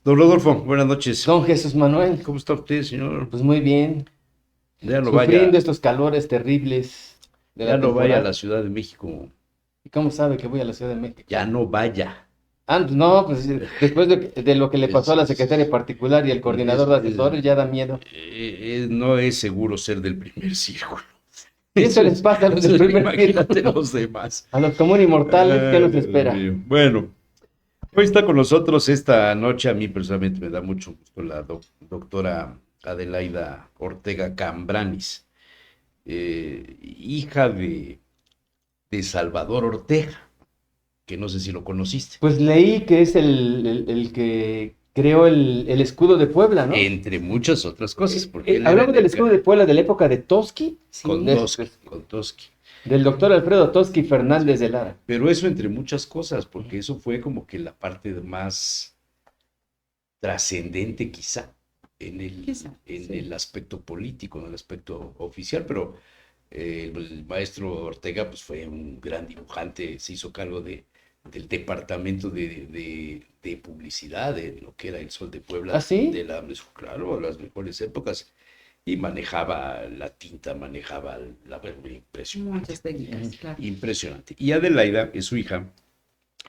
Don Rodolfo, buenas noches. Don Jesús Manuel, ¿Cómo está usted, señor? pues muy bien, Ya no sufriendo vaya, estos calores terribles de ya la no vaya a temporada. la Ciudad de México. ¿Y cómo sabe que voy a la Ciudad de Ya México? no vaya. Pues no, pues después de lo que le pasó Es, a la secretaria particular y el es- coordinador de es- asesores, ya da miedo. no es seguro ser del primer círculo. Y eso Eso les es, pasa a los eso del es- primer imagínate círculo, los demás. a los común inmortales, ¿qué Ay, nos Dios espera? mío. Bueno, hoy está con nosotros esta noche. A mí personalmente me da mucho gusto la doctora Adelaida Ortega Cambranis, hija de Salvador Ortega, que no sé si lo conociste. Pues leí que es el que creó el escudo de Puebla, ¿no? Entre muchas otras cosas, porque él era Hablamos del escudo de Puebla de la época de Toski, sí, con Toski. del doctor Alfredo Toski Fernández de Lara. Pero eso entre muchas cosas, porque eso fue como que la parte más trascendente quizá Quizá, en sí. el aspecto político, en el aspecto oficial, pero el maestro Ortega pues fue un gran dibujante, se hizo cargo del departamento de publicidad de lo que era el Sol de Puebla, ¿Ah, sí? claro, las mejores épocas, y manejaba la tinta, manejaba impresionante, Muchas técnicas, claro. impresionante. Y Adelaida es su hija,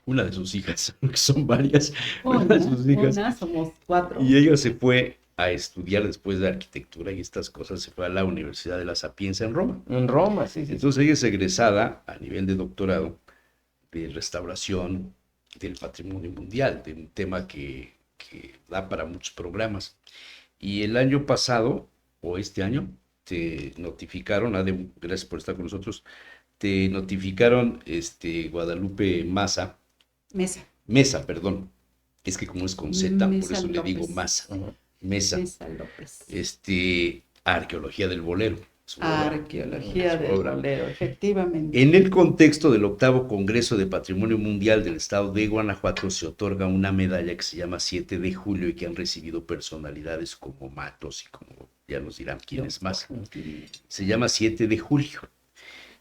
una de sus hijas, que son varias, una de sus hijas, Somos cuatro. y ella se fue a estudiar después de arquitectura y estas cosas, se fue a la Universidad de la Sapienza en Roma. En Roma, sí, sí. Entonces ella es egresada a nivel de doctorado de restauración del patrimonio mundial, de un tema que da para muchos programas. Y el año pasado, o este año, te notificaron, gracias por estar con nosotros, te notificaron Guadalupe Mesa, perdón, es que como es con Z, por Mesa eso le digo López. Masa, Ajá. Mesa, Mesa López. Arqueología del Bolero, su obra, Arqueología su del obra. bolero, efectivamente. En el contexto del octavo Congreso de Patrimonio Mundial del Estado de Guanajuato se otorga una medalla que se llama 7 de Julio y que han recibido personalidades como Matos y como ya nos dirán quiénes más. Se llama 7 de Julio.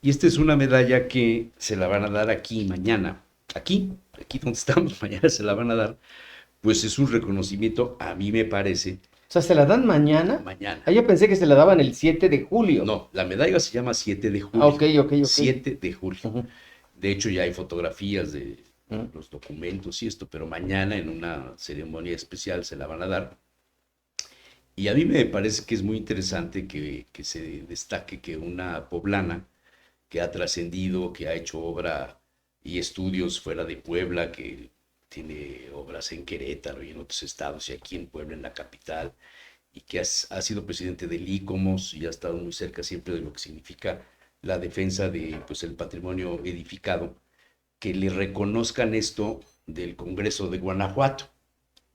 Y esta es una medalla que se la van a dar aquí mañana. Aquí donde estamos, mañana se la van a dar. Pues es un reconocimiento, a mí me parece, O sea, ¿se la dan mañana? mañana. Ah, yo pensé que se la daban el 7 de julio. No, la medalla se llama 7 de julio. Ah, ok. 7 de julio. Ujú. De hecho, ya hay fotografías de Ujú. los documentos y esto, pero mañana en una ceremonia especial se la van a dar. Y a mí me parece que es muy interesante que se destaque que una poblana que ha trascendido, que ha hecho obra y estudios fuera de Puebla, que tiene obras en Querétaro y en otros estados y aquí en Puebla, en la capital, y que ha sido presidente del ICOMOS y ha estado muy cerca siempre de lo que significa la defensa de pues, el patrimonio edificado, que le reconozcan esto del Congreso de Guanajuato,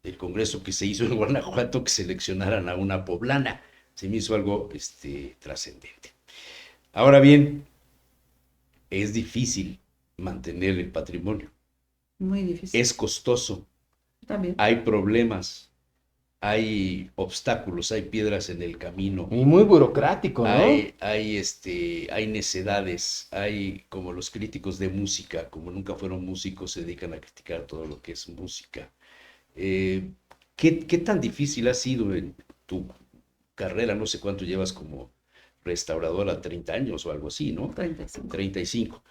del Congreso que se hizo en Guanajuato, que seleccionaran a una poblana. Se me hizo algo trascendente. Ahora bien, es difícil mantener el patrimonio, Muy difícil. es costoso, También. hay problemas, hay obstáculos, hay piedras en el camino, Y muy burocrático, ¿no? hay necedades, hay como los críticos de música, como nunca fueron músicos, se dedican a criticar todo lo que es música. Eh, ¿qué tan difícil ha sido en tu carrera? No sé cuánto llevas como restauradora, 30 años o algo así, ¿no? 35. 35.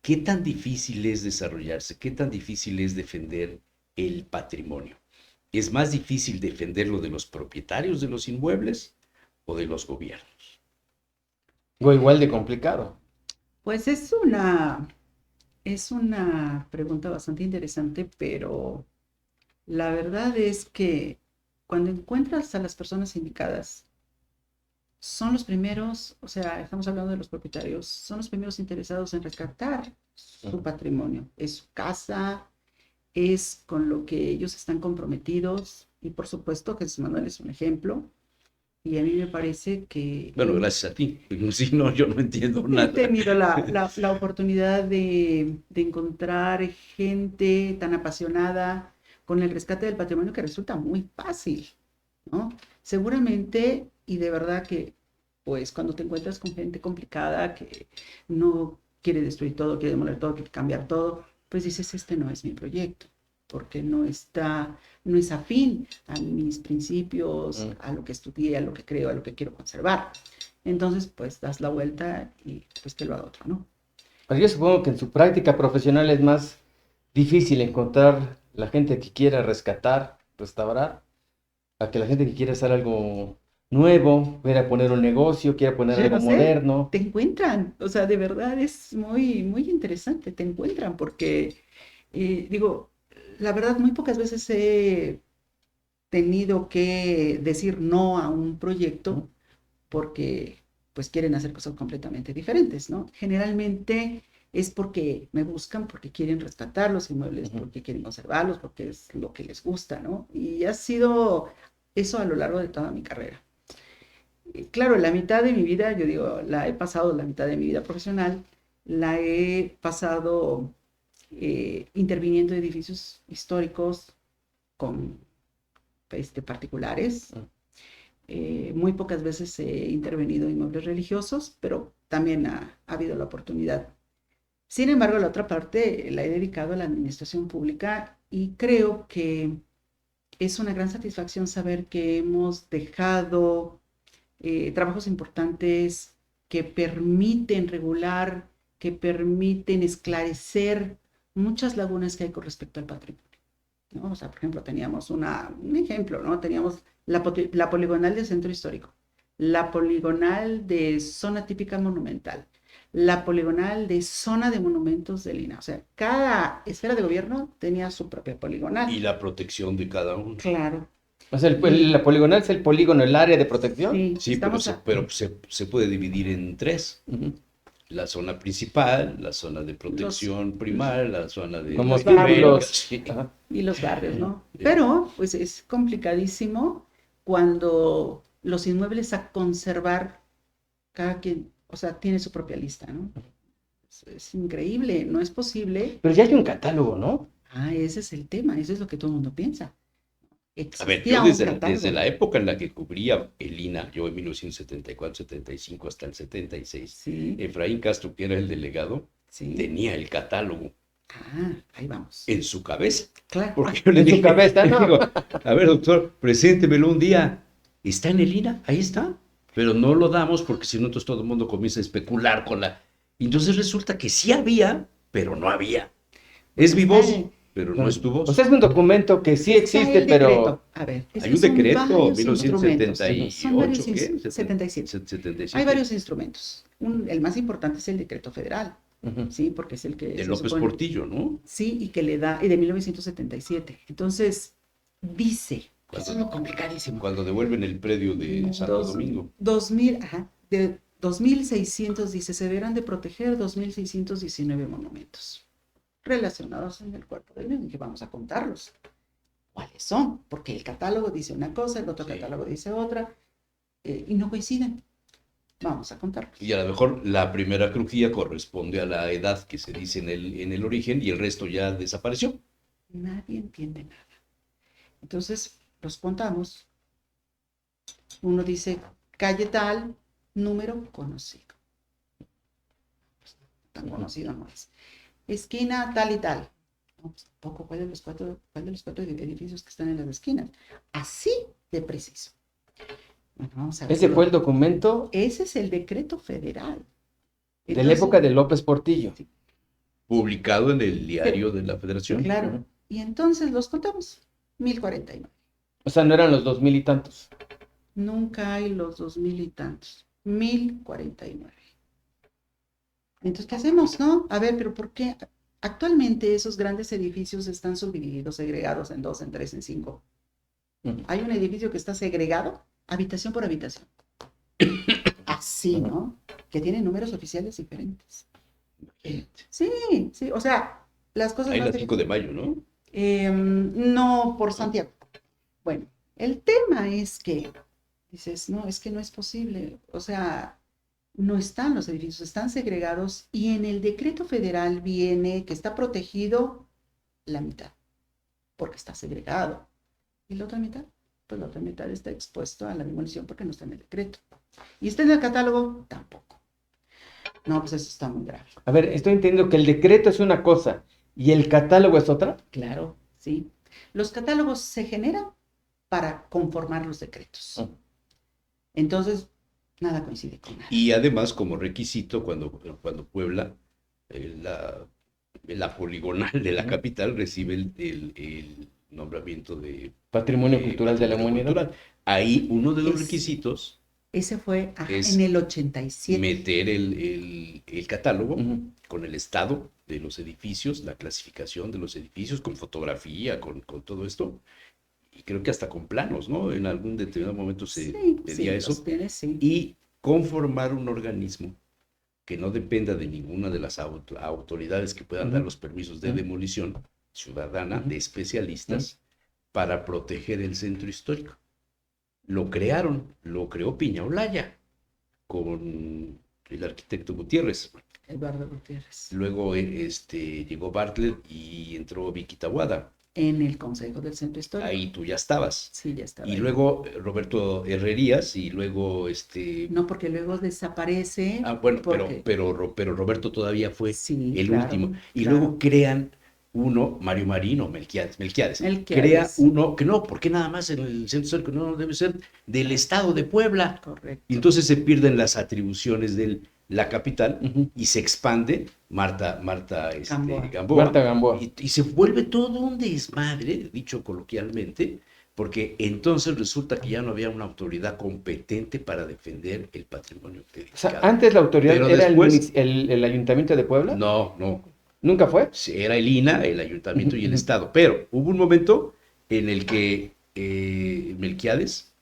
¿Qué tan difícil es desarrollarse? ¿Qué tan difícil es defender el patrimonio? ¿Es más difícil defenderlo de los propietarios de los inmuebles o de los gobiernos? O igual de complicado. Pues es una pregunta bastante interesante, pero la verdad es que cuando encuentras a las personas indicadas, son los primeros, o sea, estamos hablando de los propietarios, son los primeros interesados en rescatar su patrimonio. Es su casa, es con lo que ellos están comprometidos y por supuesto Jesús Manuel es un ejemplo y a mí me parece que Bueno, gracias a ti. Si no, yo no entiendo nada. he tenido la oportunidad de encontrar gente tan apasionada con el rescate del patrimonio que resulta muy fácil, ¿no? Seguramente, y de verdad que, pues cuando te encuentras con gente complicada que no quiere destruir todo, quiere demoler todo, quiere cambiar todo, pues dices, este no es mi proyecto. porque no es afín a mis principios, a lo que estudié, a lo que creo, a lo que quiero conservar. Entonces, pues das la vuelta y pues que lo haga otro, ¿no? Pues yo supongo que en su práctica profesional es más difícil encontrar la gente que quiera rescatar, restaurar, a que la gente que quiera hacer algo nuevo, quiera poner un negocio, quiera poner Yo algo no sé, moderno. te encuentran, o sea, de verdad es muy, muy interesante, te encuentran porque, digo, la verdad muy pocas veces he tenido que decir no a un proyecto porque pues quieren hacer cosas completamente diferentes, ¿no? Generalmente es porque me buscan, porque quieren rescatar los inmuebles, porque quieren conservarlos, porque es lo que les gusta, ¿no? Y ha sido eso a lo largo de toda mi carrera. Claro, la mitad de mi vida, yo digo, la he pasado, la mitad de mi vida profesional, la he pasado interviniendo en edificios históricos con particulares. Muy pocas veces he intervenido en inmuebles religiosos, pero también ha habido la oportunidad. Sin embargo, la otra parte la he dedicado a la administración pública y creo que es una gran satisfacción saber que hemos dejado trabajos importantes que permiten regular, que permiten esclarecer muchas lagunas que hay con respecto al patrimonio, ¿no? O sea, por ejemplo, teníamos un ejemplo, ¿no? Teníamos la poligonal del centro histórico, la poligonal de zona típica monumental, la poligonal de zona de monumentos del INAH. O sea, cada esfera de gobierno tenía su propia poligonal. Y la protección de cada uno. Claro. O sea, la poligonal es el polígono, el área de protección. Sí, Sí, pero se puede dividir en tres. La zona principal, la zona de protección primaria, la zona de... Como los barrios. Sí. Y los barrios, ¿no? Pero, pues es complicadísimo cuando los inmuebles a conservar, cada quien, o sea, tiene su propia lista, ¿no? Es increíble, no es posible. Pero ya hay un catálogo, ¿no? Ese es el tema, eso es lo que todo el mundo piensa. A ver, Existía yo un desde catálogo. la época en la que cubría el INAH, yo en 1974, 75 hasta el 76, Sí, Efraín Castro, que era el delegado, sí. tenía el catálogo Ahí vamos. en su cabeza. Claro. Porque yo le En su dije, cabeza, le ¿no? digo, a ver, doctor, preséntemelo un día. ¿Está en el INAH? Ahí está. Pero no lo damos porque si no, entonces todo el mundo comienza a especular con la... Y entonces resulta que sí había, pero no había. Es mi voz, pero no es tu voz. O sea, es un documento que sí Está existe, el pero... decreto. A ver, es Hay que un son decreto, varios 1978, instrumentos. Son varios ¿qué? 77. 77. Hay varios instrumentos. El más importante es el decreto federal, Ujú. ¿sí? Porque es el que De se López supone- Portillo, ¿no? Sí, y que le da, y de 1977. Entonces, dice, Cuando- eso es lo complicadísimo. Cuando devuelven el predio de Santo Dos- Domingo. 2000, de 2.600 dice, se deberán de proteger 2.619 monumentos relacionados en el cuerpo del mismo, que vamos a contarlos. ¿Cuáles son? Porque el catálogo dice una cosa, el otro Sí. catálogo dice otra, y no coinciden. Vamos a contarlos. Y a lo mejor la primera crujía corresponde a la edad que se dice en el origen y el resto ya desapareció. Nadie entiende nada. Entonces, los contamos. Uno dice, calle tal, número conocido. Pues, tan conocido no es. Esquina tal y tal. No, pues, tampoco, ¿cuál de los cuatro edificios que están en las esquinas? Así de preciso. Bueno, vamos a ver. Ese fue el documento Ese es el decreto federal. de la Entonces, época de López Portillo. Publicado en el diario de la Federación. claro. Ujú. Y entonces los contamos. 1049. O sea, no eran los 2000 y tantos. Nunca hay los 2.000 y tantos. 1049. Entonces, ¿qué hacemos, no? A ver, pero ¿por qué? Actualmente esos grandes edificios están subdivididos, segregados en 2, en 3, en 5. Ujú. Hay un edificio que está segregado, habitación por habitación. Así, ¿no? Que tiene números oficiales diferentes. Sí, sí, o sea, las cosas Ahí más la 5 de mayo, ¿no? no por Santiago. Bueno, el tema es que dices, no, es que no es posible. O sea, no están los edificios, están segregados y en el decreto federal viene que está protegido la mitad, porque está segregado. ¿Y la otra mitad? Pues la otra mitad está expuesto a la demolición porque no está en el decreto. ¿Y está en el catálogo? Tampoco. No, pues eso está muy grave. A ver, estoy entendiendo que el decreto es una cosa y el catálogo es otra. Claro, ¿sí? Los catálogos se generan para conformar los decretos. Ah. Entonces, nada coincide con nada. Y además, como requisito, cuando Puebla, la poligonal de la capital, recibe el nombramiento de Patrimonio Cultural de la Patrimonio Humanidad. Cultural. Ahí uno de los Es- requisitos Ese fue es en el 87. meter el catálogo Ujú. con el estado de los edificios, la clasificación de los edificios, con fotografía, con todo esto, y creo que hasta con planos, ¿no? En algún determinado momento se Sí, pedía sí, eso, los tiene, sí. y conformar un organismo que no dependa de ninguna de las autoridades que puedan dar Ujú. los permisos de Ujú. demolición ciudadana, Ujú. de especialistas, para proteger el centro histórico. Lo creó Piña Olaya con el arquitecto Gutiérrez. Eduardo Gutiérrez. Luego llegó Bartlett y entró Vicky Taboada. En el Consejo del Centro Histórico. Ahí tú ya estabas. Sí, ya estaba Y ahí. luego Roberto Herrerías y luego No, porque luego desaparece. bueno, porque... pero Roberto todavía fue Sí, el claro, último. Y claro. luego crean uno, Mario Marino, Melquiades. Melquiades. Crea uno, que no, ¿por qué nada más en el centro histórico? No, debe ser del estado de Puebla. Correcto. Y entonces se pierden las atribuciones de la capital Ujú. y se expande Marta Gamboa. Gamboa. Marta Gamboa. Y se vuelve todo un desmadre, dicho coloquialmente, porque entonces resulta que ya no había una autoridad competente para defender el patrimonio O sea, edificado. antes la autoridad Pero era después- el Ayuntamiento de Puebla. No, ¿Nunca fue? sí, era el INA, el ayuntamiento y el estado, pero hubo un momento en el que Melquiades,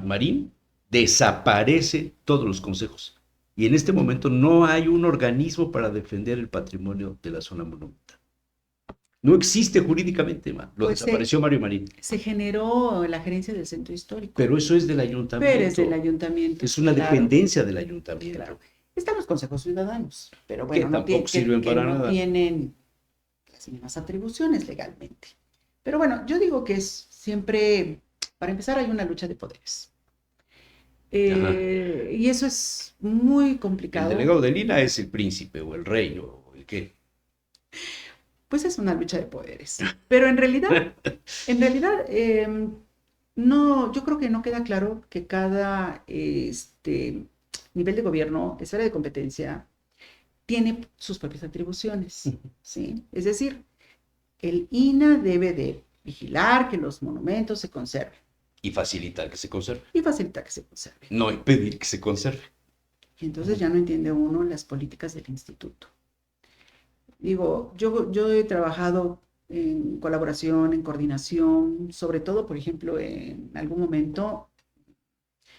Marín, desaparece todos los consejos. Y en este momento no hay un organismo para defender el patrimonio de la zona monumental. No existe jurídicamente, lo Pues desapareció Mario Marín. Se generó la gerencia del Centro Histórico. Pero eso es del ayuntamiento. Pero es del ayuntamiento. Es una claro, dependencia del ayuntamiento. claro. Están los consejos ciudadanos, pero Que bueno, no, tampoco sirven que para no nada. tienen las mismas atribuciones legalmente. Pero bueno, yo digo que es siempre, para empezar, hay una lucha de poderes. Y eso es muy El complicado. delegado del INA es el príncipe o el rey o el qué. Pues es una lucha de poderes. Pero en realidad, no, yo creo que no queda claro que cada nivel de gobierno, esfera de competencia, tiene sus propias atribuciones, ¿sí? Es decir, el INA debe de vigilar que los monumentos se conserven Y facilitar que se conserve. y facilitar que se conserven. No impedir que se conserve. Y entonces ya no entiende uno las políticas del instituto. Digo, yo he trabajado en colaboración, en coordinación, sobre todo, por ejemplo, en algún momento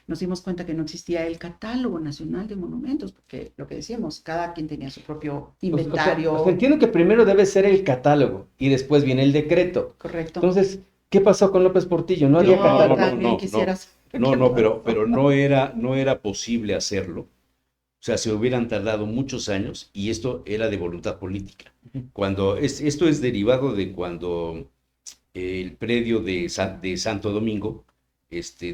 nos dimos cuenta que no existía el catálogo nacional de monumentos, porque lo que decíamos, cada quien tenía su propio inventario. O sea, entiendo que primero debe ser el catálogo y después viene el decreto. Correcto. Entonces, ¿qué pasó con López Portillo? No había Yo catálogo. también quisiera saber No, qué no, pasó. pero no era posible hacerlo. O sea, se hubieran tardado muchos años y esto era de voluntad política. Esto es derivado de cuando el predio de Santo Domingo,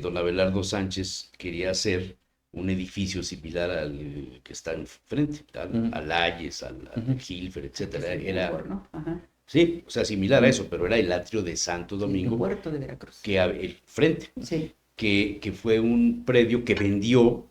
don Abelardo Sánchez quería hacer un edificio similar al que está enfrente, al Hayes, al Gilfer, etcétera. ¿No? Ajá. Sí, o sea, similar a eso, pero era el atrio de Santo Domingo, Puerto de Veracruz. el frente, Sí. que fue un predio que vendió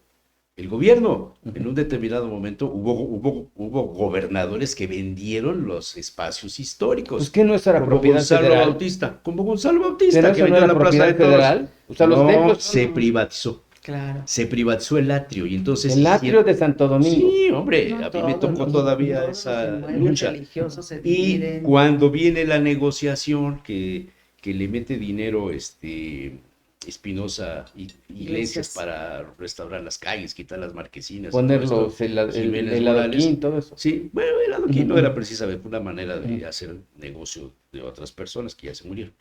el gobierno. En un determinado momento hubo gobernadores que vendieron los espacios históricos. Pues que no eso era como propiedad Gonzalo federal. Bautista, como Gonzalo Bautista, Pero que eso no vendió era la Plaza de propiedad Toros. federal. O sea, los No, templos. se privatizó. Claro. Se privatizó el atrio y entonces El atrio de Santo Domingo. Sí, hombre, No, a mí me todos tocó los- todavía todos esa los inmuebles lucha. religiosos se Y dividen. cuando viene la negociación que le mete dinero Espinosa Iglesias para restaurar las calles, quitar las marquesinas, Ponerlos, todo esto, Jiménez el Morales. adoquín, todo eso. Sí, bueno, el adoquín no Ujú. era precisamente una manera de hacer negocio de otras personas que ya se murieron.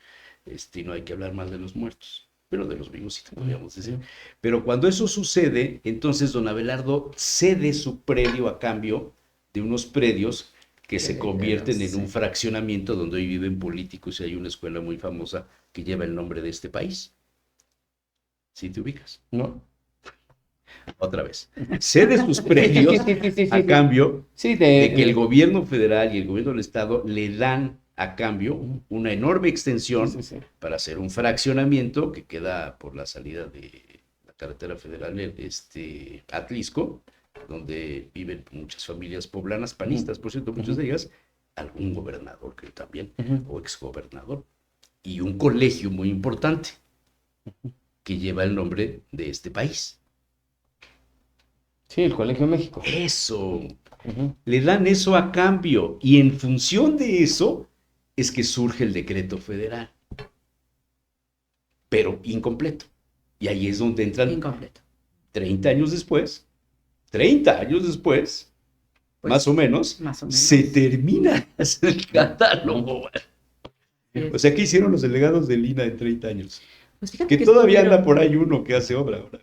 No hay que hablar mal de los muertos, pero de los vivos sí te podríamos decir. Pero cuando eso sucede, entonces don Abelardo cede su predio a cambio de unos predios que se convierten en un fraccionamiento donde hoy viven políticos y hay una escuela muy famosa que lleva el nombre de este país. ¿Sí te ubicas? ¿No? Otra vez. Cede sus predios Sí, a cambio Sí, de que el gobierno federal y el gobierno del estado le dan a cambio una enorme extensión Sí, sí, sí. para hacer un fraccionamiento que queda por la salida de la carretera federal Atlisco, donde viven muchas familias poblanas, panistas, por cierto, muchas de ellas, algún gobernador, creo también, o exgobernador, y un colegio muy importante que lleva el nombre de este país. Sí, el Colegio de México. Eso, Ujú. le dan eso a cambio, y en función de eso es que surge el decreto federal, pero incompleto. Y ahí es donde entran Incompleto. 30 años después, 30 años después, Pues, más o menos, más o menos. se termina el catálogo. O sea, ¿qué hicieron los delegados del INAH en 30 años? Pues fíjate Que todavía anda estuvieron, por ahí uno que hace obra ahora.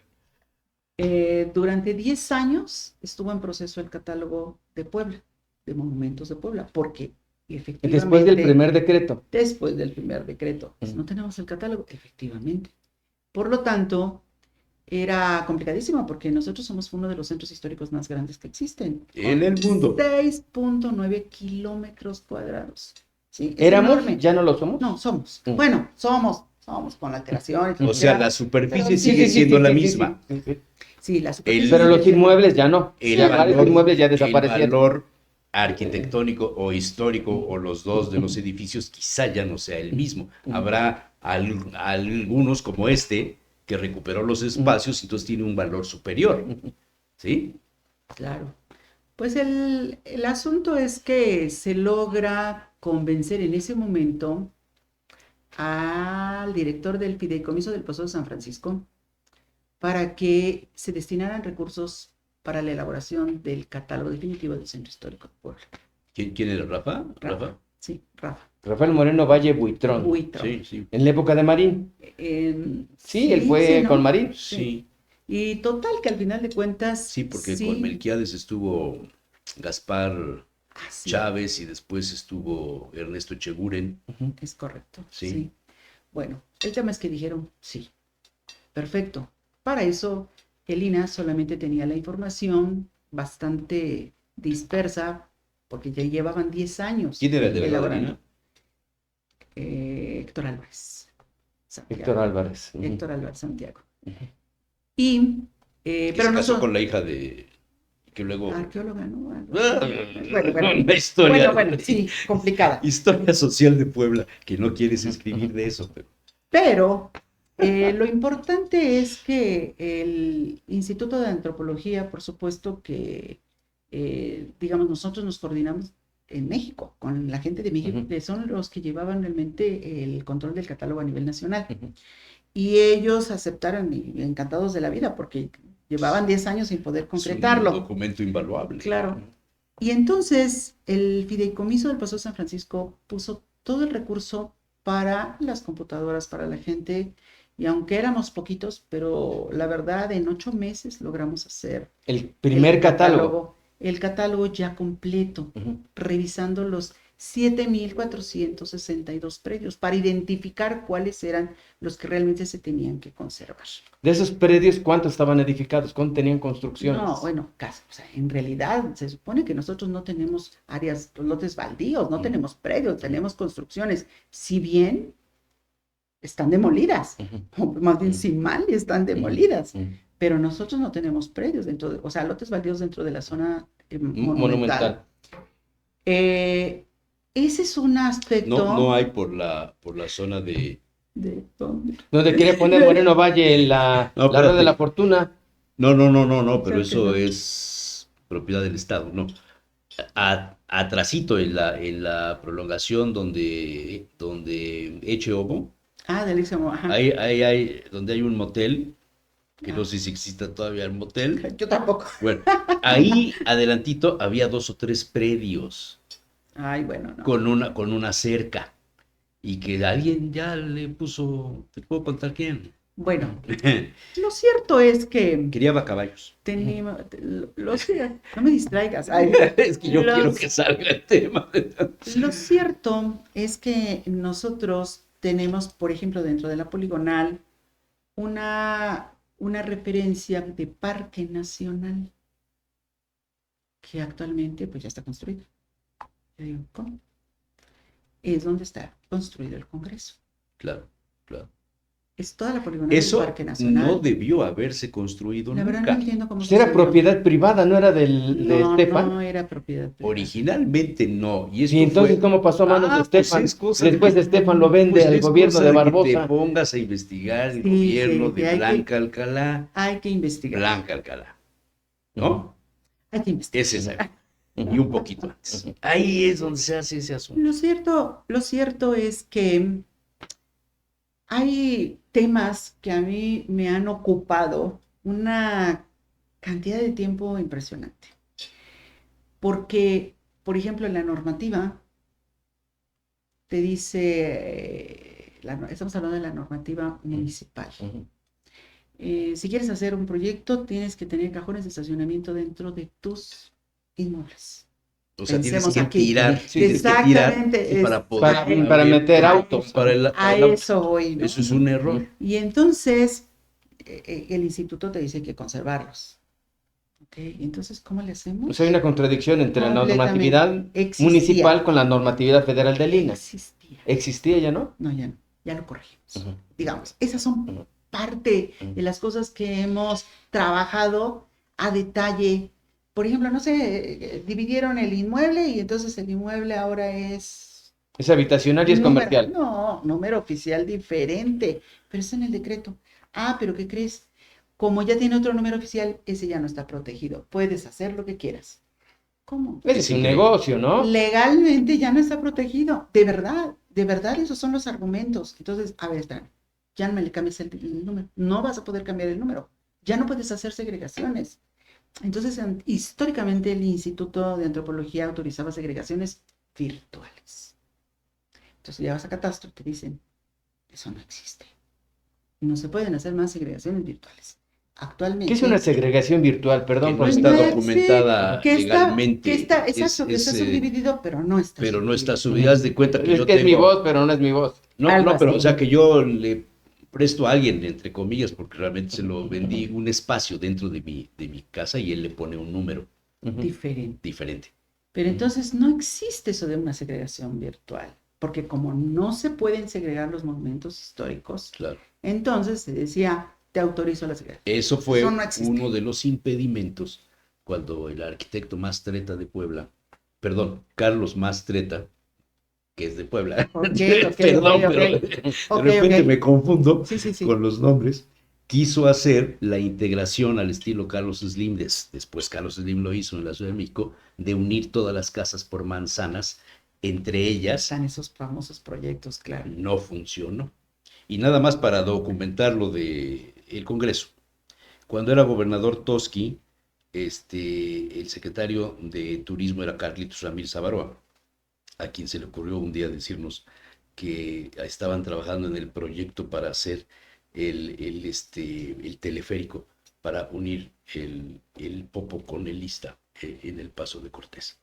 durante 10 años estuvo en proceso el catálogo de Puebla, de monumentos de Puebla, porque efectivamente... Después del primer decreto. Después del primer decreto. Pues no tenemos el catálogo, efectivamente. Por lo tanto, era complicadísimo porque nosotros somos uno de los centros históricos más grandes que existen. En el mundo. 6.9 kilómetros cuadrados. ¿Sí? Es ¿Éramos? enorme. ¿Ya no lo somos? No, somos. Mm. Bueno, somos con alteraciones. O sea, la superficie Pero sí, sigue sí, siendo la sí, misma. sí, sí. Sí, la superficie. Pero los inmuebles ya no. El Ya varios valor, inmuebles ya el desaparecieron. valor arquitectónico o histórico o los dos de los edificios quizá ya no sea el mismo. Habrá algunos como este que recuperó los espacios y entonces tiene un valor superior. ¿Sí? Claro. Pues el asunto es que se logra convencer en ese momento al director del Fideicomiso del Pozo de San Francisco para que se destinaran recursos para la elaboración del catálogo definitivo del Centro Histórico de Puebla. ¿Quién era Rafa? Rafa. Sí, Rafa. Rafael Moreno Valle Buitrón. Buitrón. Sí, sí. En la época de Marín. Sí, él fue ¿no? con Marín. Sí, Y total que al final de cuentas... sí, porque sí, con Melquiades estuvo Gaspar así Chávez y después estuvo Ernesto Echeguren. es correcto. Sí. Sí. Bueno, el tema es que dijeron sí. Perfecto. Para eso, el INAH solamente tenía la información bastante dispersa, porque ya llevaban 10 años ¿Quién era el delegado de elaborando. INAH? Héctor Álvarez. Santiago. Héctor Álvarez. Ujú. Héctor Álvarez Santiago. Y, Que pero se no casó son con la hija de... que luego... arqueóloga, ¿no? Bueno, una historia. Bueno, sí, complicada. Historia social de Puebla, que no quieres escribir de eso, pero... Pero lo importante es que el Instituto de Antropología, por supuesto que, digamos, nosotros nos coordinamos en México, con la gente de México, que son los que llevaban realmente el control del catálogo a nivel nacional. Y ellos aceptaron y encantados de la vida, porque llevaban 10 años sin poder concretarlo. Es un documento invaluable. Claro. Y entonces el Fideicomiso del Paseo San Francisco puso todo el recurso para las computadoras, para la gente, y aunque éramos poquitos, pero la verdad en 8 meses logramos hacer El primer catálogo. el catálogo ya completo, revisando los 7.462 predios para identificar cuáles eran los que realmente se tenían que conservar. De esos predios, ¿cuántos estaban edificados? ¿Cuántos tenían construcciones? No, bueno, casi, o sea, en realidad se supone que nosotros no tenemos áreas, lotes baldíos, no tenemos predios, tenemos construcciones, si bien están demolidas, o más bien si mal están demolidas, pero nosotros no tenemos predios dentro de, o sea, lotes baldíos dentro de la zona monumental. Ese es un aspecto... No hay por la zona de... ¿De dónde? Donde quiere poner Moreno Valle la No, rueda de espérate. la fortuna. No, pero Creo que eso no. es propiedad del Estado, no. Atrasito en la prolongación donde Eche Obo, Ah, de Alicia ajá. ahí donde hay un motel, que no sé si exista todavía el motel. Yo tampoco. Bueno, ahí adelantito había 2 o 3 predios Ay, bueno, no. con una cerca y que alguien ya le puso, te puedo contar quién. Bueno, lo cierto es que Criaba caballos. tenemos, no me distraigas. Ay, Es que yo Los- quiero que salga el tema. lo cierto es que nosotros tenemos, por ejemplo, dentro de la poligonal, una referencia de parque nacional que actualmente pues ya está construido. Ya digo, ¿cómo? es donde está construido el Congreso. Claro, claro. Es toda la poligonal del Eso Parque Nacional. no debió haberse construido La verdad no nunca. entiendo cómo Pues era sucedió. propiedad privada, no era de No, Estefan. no era propiedad privada. Originalmente no. Y esto Y entonces, fue... ¿cómo pasó a manos de Pues Estefan? es cosa Después de- Estefan lo vende pues al es gobierno cosa de que te Barbosa. pongas a investigar el Sí, gobierno sí, de hay que- Blanca Alcalá. Hay que investigar. Blanca Alcalá, ¿no? Hay que investigar. Es esa. Y un poquito antes. Ahí es donde se hace ese asunto. Lo cierto es que hay temas que a mí me han ocupado una cantidad de tiempo impresionante. Porque, por ejemplo, en la normativa te dice, estamos hablando de la normativa municipal. Ujú. Si quieres hacer un proyecto, tienes que tener cajones de estacionamiento dentro de tus inmuebles. O sea, tienes Pensemos que aquí. tirar, Sí, tienes que tirar Exactamente, para poder para abrir meter para- autos. para el- A para el auto. eso voy, ¿no? Eso es un error. Y entonces, el instituto te dice que conservarlos. ¿Ok? Entonces, ¿cómo le hacemos? Pues hay una contradicción entre la Completamente. normatividad Existía. municipal con la normatividad federal del INAH. Existía. ¿Existía ya, no? No, ya no. Ya lo corregimos. Ujú. Digamos, esas son Ujú. parte Ujú. de las cosas que hemos trabajado a detalle. Por ejemplo, no sé, dividieron el inmueble y entonces el inmueble ahora es Es habitacional y es número- comercial. No, número oficial diferente, pero está en el decreto. Ah, pero ¿qué crees? Como ya tiene otro número oficial, ese ya no está protegido. Puedes hacer lo que quieras. ¿Cómo? Ese es un increíble. negocio, ¿no? Legalmente ya no está protegido. De verdad, esos son los argumentos. Entonces, a ver, está, ya no me le cambies el número. No vas a poder cambiar el número. Ya no puedes hacer segregaciones. Entonces, históricamente el Instituto de Antropología autorizaba segregaciones virtuales. Entonces, ya vas a Catastro y te dicen, eso no existe. No se pueden hacer más segregaciones virtuales. Actualmente. ¿Qué es una segregación virtual? Perdón Que por no Pues está no documentada que legalmente. exacto, que está subdividido, pero no está Pero no está subdividido. subida. Haz de cuenta que Es yo que es mi tengo... voz, pero no es mi voz. No, Algo no, pero así. o sea que yo le presto a alguien, entre comillas, porque realmente se lo vendí un espacio dentro de mi casa y él le pone un número Ujú. Diferente. diferente. Pero entonces no existe eso de una segregación virtual, porque como no se pueden segregar los monumentos históricos, Claro. entonces se decía, te autorizo la segregación. Eso fue Eso no existe. uno de los impedimentos cuando el arquitecto Mastreta de Puebla, perdón, Carlos Mastreta, que es de Puebla, Ok, perdón, ok, pero ok, de repente ok. me confundo Sí. con los nombres, quiso hacer la integración al estilo Carlos Slim, después Carlos Slim lo hizo en la Ciudad de México, de unir todas las casas por manzanas, entre ellas Están esos famosos proyectos, claro. no funcionó. Y nada más para documentar lo de el Congreso. Cuando era gobernador Toski, el secretario de Turismo era Carlitos Ramírez Avaroa, a quien se le ocurrió un día decirnos que estaban trabajando en el proyecto para hacer el teleférico para unir el Popo con el Ista en el Paso de Cortés.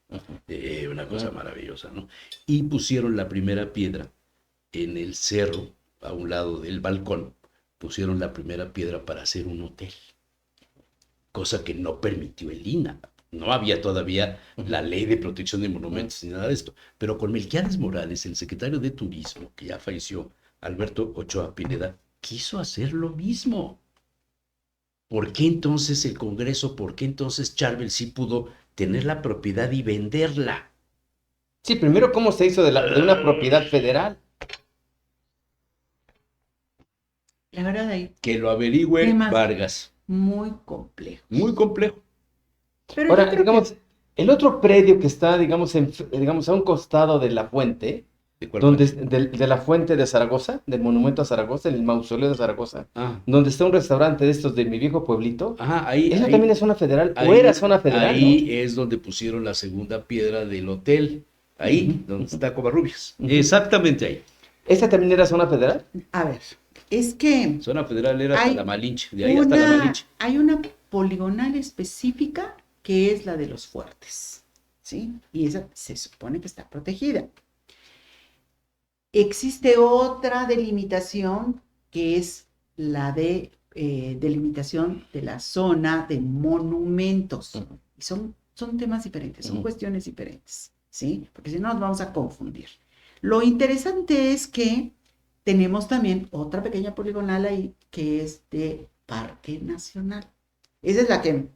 Una cosa maravillosa, ¿no? Y pusieron la primera piedra en el cerro, a un lado del balcón, pusieron la primera piedra para hacer un hotel, cosa que no permitió el INAH. No había todavía la ley de protección de monumentos ni nada de esto, pero con Melquiades Morales, el secretario de Turismo, que ya falleció, Alberto Ochoa Pineda, quiso hacer lo mismo. ¿Por qué entonces el Congreso, por qué entonces Charbel sí pudo tener la propiedad y venderla? Sí, primero, ¿cómo se hizo de una propiedad federal? La verdad hay Que lo averigüe Temas Vargas. muy complejo. Muy complejo. Pero Ahora, yo creo digamos, el otro predio que está, digamos, a un costado de la fuente, ¿De cuál donde fue? de la fuente de Zaragoza, del monumento a Zaragoza, el mausoleo de Zaragoza, Ah, donde está un restaurante de estos de mi viejo pueblito, ajá, ahí. ¿eso ahí- también es zona federal? ¿O ahí- era zona federal? Ahí es donde pusieron la segunda piedra del hotel. Ahí, Ujú, donde está Covarrubias. Ujú. Exactamente ahí. ¿no? ¿Esa también era zona federal? a ver, es que Zona federal era hasta Hay la Malinche. De ahí hasta la Malinche. hay una poligonal específica que es la de los fuertes, ¿sí? Y esa se supone que está protegida. Existe otra delimitación que es la de delimitación de la zona de monumentos. Ujú. Y son temas diferentes, son Ujú. cuestiones diferentes, ¿sí? Porque si no nos vamos a confundir. Lo interesante es que tenemos también otra pequeña poligonal ahí, que es de Parque Nacional. Esa es la que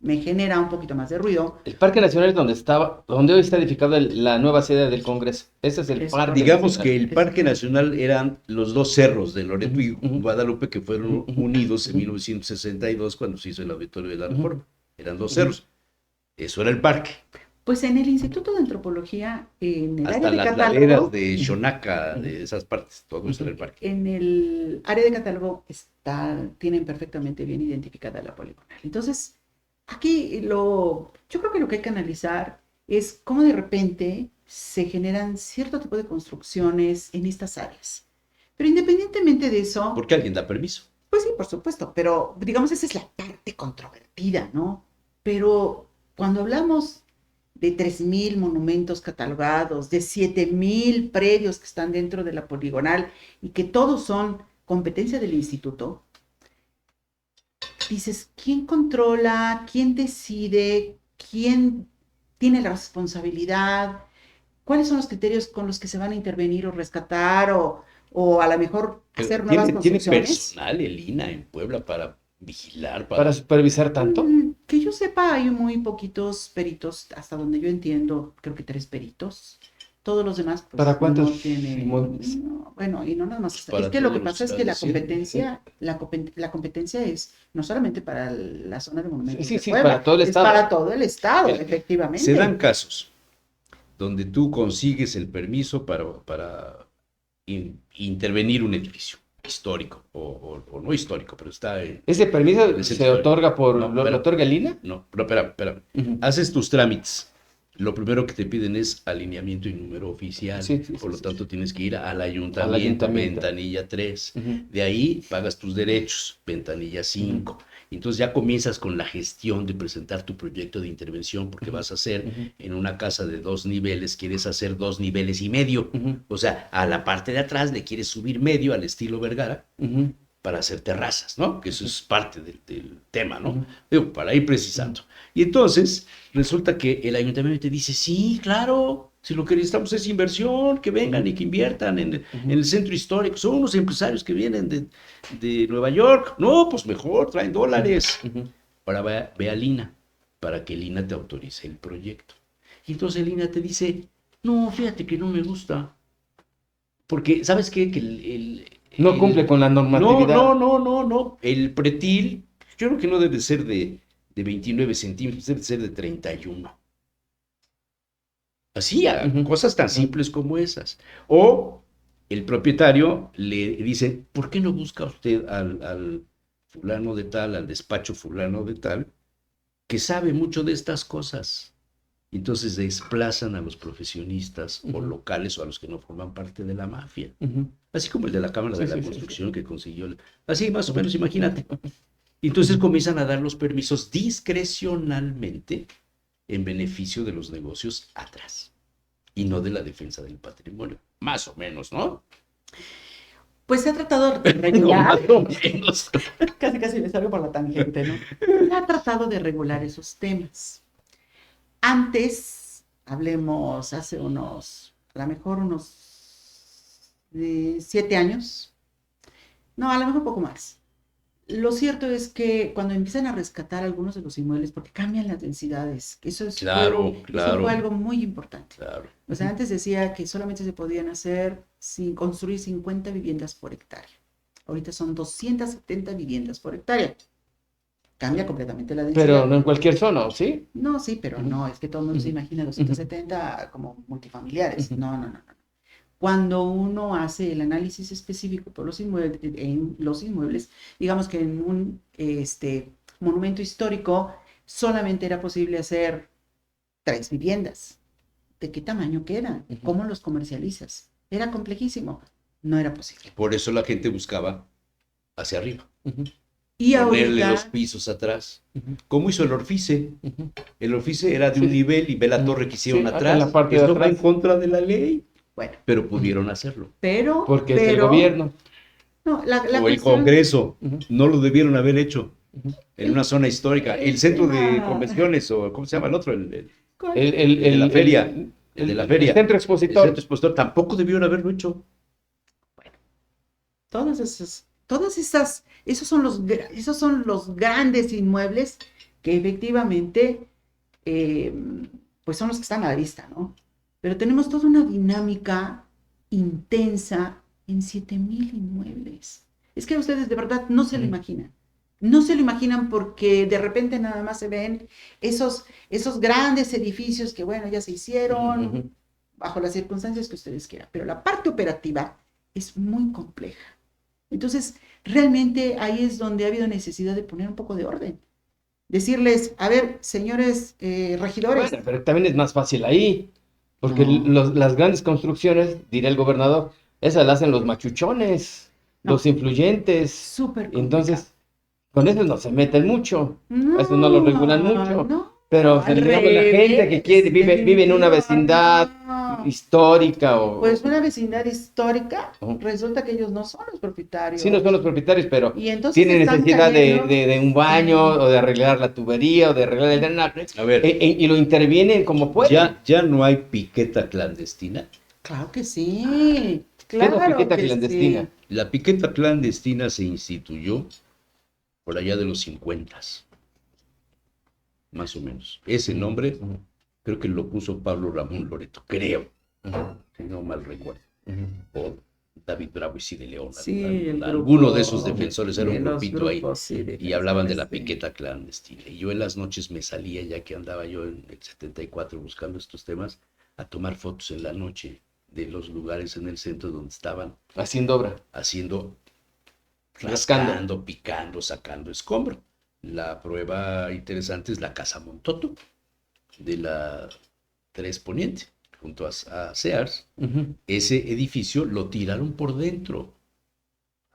me genera un poquito más de ruido. El Parque Nacional es donde hoy está edificada la nueva sede del Congreso. Ese es el Es Parque correcto. Digamos Nacional. que el Parque Nacional eran los dos cerros de Loreto y Ujú. Guadalupe que fueron Ujú. unidos en Ujú. 1962 cuando se hizo el Auditorio de la Ujú. Reforma. Eran dos Ujú. cerros. Eso era el parque. Pues en el Instituto de Antropología, en el Hasta área de las catálogo, laderas de Xonaca, de esas partes, todo eso era el parque. en el área de catálogo tienen perfectamente bien identificada la poligonal. Entonces, aquí yo creo que lo que hay que analizar es cómo de repente se generan cierto tipo de construcciones en estas áreas. Pero independientemente de eso, Porque alguien da permiso. pues sí, por supuesto, pero digamos esa es la parte controvertida, ¿no? Pero cuando hablamos de 3.000 monumentos catalogados, de 7.000 predios que están dentro de la poligonal y que todos son competencia del instituto, dices, ¿quién controla? ¿Quién decide? ¿Quién tiene la responsabilidad? ¿Cuáles son los criterios con los que se van a intervenir o rescatar o a lo mejor Pero hacer nuevas ¿tiene construcciones? personal el INAH en Puebla para vigilar, Para supervisar tanto. Que yo sepa, hay muy poquitos peritos, hasta donde yo entiendo, creo que 3 peritos. Todos los demás, pues, ¿Para cuántos no tienen. inmuebles? Bueno, y no nada más. Para Es que lo que todos los pasa es que que están diciendo. la competencia es no solamente para la zona de monumentos Sí, de sí, Puebla, para todo el es estado. para todo el estado, Mira, efectivamente. Se dan casos donde tú consigues el permiso para intervenir un edificio histórico o no histórico, pero está en ¿Ese permiso el se centro otorga histórico. lo espera, otorga el INAH? No, pero espérame. Ujú. Haces tus trámites. Lo primero que te piden es alineamiento y número oficial. Sí, sí, Por lo sí, tanto, sí. tienes que ir al Al ayuntamiento, ayuntamiento. ventanilla 3. Ujú. De ahí pagas tus derechos, ventanilla 5. Entonces ya comienzas con la gestión de presentar tu proyecto de intervención porque Ujú. vas a hacer Ujú. en una casa de 2 niveles, quieres hacer 2 niveles y medio. Ujú. O sea, a la parte de atrás le quieres subir medio al estilo Vergara Ujú. para hacer terrazas, ¿no? Que eso es parte del tema, ¿no? Ujú. Digo, para ir precisando. Y entonces resulta que el ayuntamiento te dice, sí, claro, si lo que necesitamos es inversión, que vengan y que inviertan en el centro histórico. Son unos empresarios que vienen de Nueva York. No, pues mejor, traen dólares. Ujú. Ahora ve al INAH para que el INAH te autorice el proyecto. Y entonces el INAH te dice, no, fíjate que no me gusta. Porque, ¿sabes qué? Que No cumple con la no, normatividad. no. El pretil, yo creo que no debe ser de 29 centímetros, debe ser de 31. Así, a Ujú. cosas tan simples como esas. O el propietario le dice, ¿por qué no busca usted al fulano de tal, al despacho fulano de tal, que sabe mucho de estas cosas? Entonces desplazan a los profesionistas o Ujú. locales o a los que no forman parte de la mafia. Ujú. Así como el de la Cámara de Sí, la sí, sí, Construcción sí. que consiguió. Así más o menos, imagínate. Entonces comienzan a dar los permisos discrecionalmente en beneficio de los negocios atrás y no de la defensa del patrimonio. Más o menos, ¿no? Pues se ha tratado de No, regular, más o menos. casi le salgo por la tangente, ¿no? Se ha tratado de regular esos temas. Antes, hablemos hace a lo mejor unos 7 años, no, a lo mejor poco más. Lo cierto es que cuando empiezan a rescatar algunos de los inmuebles, porque cambian las densidades, Claro, eso fue claro, algo muy importante. claro. O sea, antes decía que solamente se podían construir 50 viviendas por hectárea. Ahorita son 270 viviendas por hectárea. Cambia completamente la densidad. Pero no en cualquier zona, ¿sí? No, sí, pero Ujú. no, es que todo el mundo se Ujú. imagina 270 como multifamiliares. Ujú. No. Cuando uno hace el análisis específico por en los inmuebles, digamos que en un monumento histórico solamente era posible hacer 3 viviendas. ¿De qué tamaño quedan? Ujú. ¿Cómo los comercializas? Era complejísimo. No era posible. Por eso la gente buscaba hacia arriba, Ujú. Y ponerle los ahorita, pisos atrás. Ujú. ¿Cómo hizo el Orfice? Ujú. El Orfice era de Sí. un nivel y ve la Ujú. torre que hicieron Sí, atrás. en la parte de Esto va en atrás. contra de la ley, bueno, pero pudieron hacerlo. Porque es del gobierno. no, la O el cuestión, Congreso, Ujú. no lo debieron haber hecho Ujú. en una zona histórica. El centro de tema- convenciones, o ¿cómo se llama el otro? El El de la feria. el de la feria. El centro El expositor. centro expositor tampoco debieron haberlo hecho. Esos son los grandes inmuebles que efectivamente, eh, pues son los que están a la vista, ¿no? Pero tenemos toda una dinámica intensa en 7,000 inmuebles. Es que ustedes de verdad no se lo imaginan. No se lo imaginan porque de repente nada más se ven esos grandes edificios que, bueno, ya se hicieron Ujú. bajo las circunstancias que ustedes quieran. Pero la parte operativa es muy compleja. Entonces, realmente ahí es donde ha habido necesidad de poner un poco de orden. Decirles, a ver, señores regidores. Bueno, pero también es más fácil ahí, porque No. las grandes construcciones, dirá el gobernador, esas las hacen los machuchones, No. los influyentes. Súper Entonces, con eso no se meten mucho, complicado. eso no lo regulan mucho. No, Pero al digamos, la gente que quiere, revés, vive en una vecindad no. histórica o... Pues una vecindad histórica, Ujú. resulta que ellos no son los propietarios. Sí, no son los propietarios, pero Y entonces tienen están necesidad cayendo. de un baño o de arreglar la tubería o de arreglar el drenaje. A ver, Y lo intervienen como pueden. ya no hay piqueta clandestina. Claro que sí. ¿Qué es la Claro piqueta que clandestina? sí. La piqueta clandestina se instituyó por allá de los 50, más o menos. Ese nombre Ujú, creo que lo puso Pablo Ramón Loreto, creo, ujú, si no mal recuerdo. ujú. O David Bravo y Cid de León. Sí, el Alguno grupo de esos defensores era de un los grupito ahí. grupos, sí, Y hablaban de la defensores, sí. piqueta clandestina. Y yo en las noches me salía, ya que andaba yo en el 74 buscando estos temas, a tomar fotos en la noche de los lugares en el centro donde estaban Haciendo obra. haciendo, Rascando. rascando, picando, sacando escombro. La prueba interesante es la Casa Montoto, de la 3 Poniente, junto a Sears. Ujú. Ese edificio lo tiraron por dentro.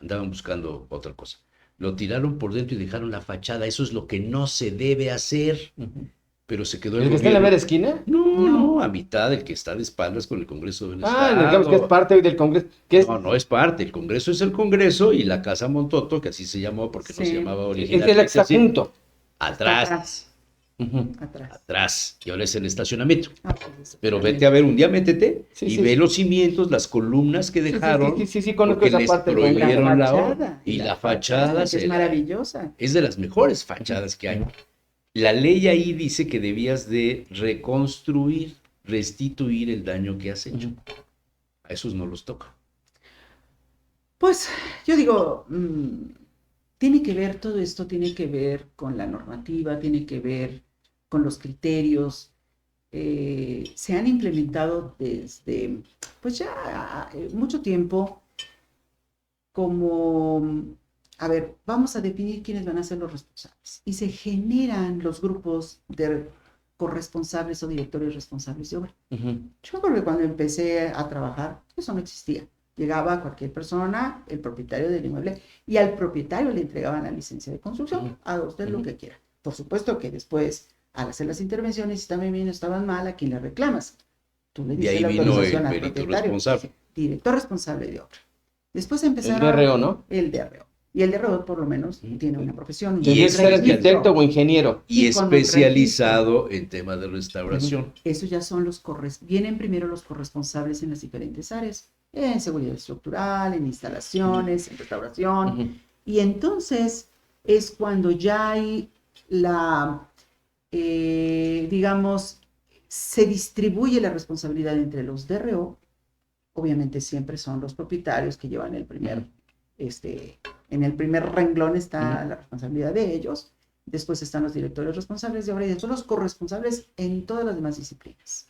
Andaban buscando otra cosa. Lo tiraron por dentro y dejaron la fachada. Eso es lo que no se debe hacer. Ujú. Pero se quedó el ¿El que está en la gobierno. mera esquina? No, a mitad, el que está de espaldas con el Congreso del Ah, Estado. digamos que es parte hoy del Congreso. Que es, No es parte. El Congreso es el Congreso y la Casa Montoto, que así se llamó porque no Sí. se llamaba es el originalmente así, exacunto. atrás, Ujú. Atrás. y ahora es el estacionamiento. Pues, Pero vete a ver, un día métete Sí, y sí. ve los cimientos, las columnas que Sí, sí, dejaron, sí, conozco porque esa les parte del prohibieron Congreso. la fachada, obra. Y la fachada que es maravillosa. es de las mejores fachadas que hay. La ley ahí dice que debías de reconstruir, restituir el daño que has hecho. A esos no los toca. Pues yo digo, tiene que ver, todo esto tiene que ver con la normativa, tiene que ver con los criterios. Se han implementado desde, pues ya mucho tiempo como, a ver, vamos a definir quiénes van a ser los responsables. Y se generan los grupos de corresponsables o directorios responsables de obra. Ujú. Yo me acuerdo que cuando empecé a trabajar, eso no existía. Llegaba cualquier persona, el propietario del inmueble, y al propietario le entregaban la licencia de construcción, Ujú. a usted lo Ujú. que quiera. Por supuesto que después, al hacer las intervenciones, si estaban bien o estaban mal, ¿a quién le reclamas? Tú le De diste ahí la vino autorización el al perito propietario, responsable. director responsable de obra. Después El empezaron DRO, ¿no? el DRO. Y el DRO, por lo menos, Ujú. tiene una profesión. un Tendría que ser registro. arquitecto o ingeniero. Y con un especializado en temas de restauración. Esos ya son vienen primero los corresponsables en las diferentes áreas, en seguridad estructural, en instalaciones, en restauración, Ujú. y entonces es cuando ya hay digamos, se distribuye la responsabilidad entre los DRO, obviamente siempre son los propietarios que llevan el primer, en el primer renglón está la responsabilidad de ellos. Después están los directores responsables de obra y después los corresponsables en todas las demás disciplinas.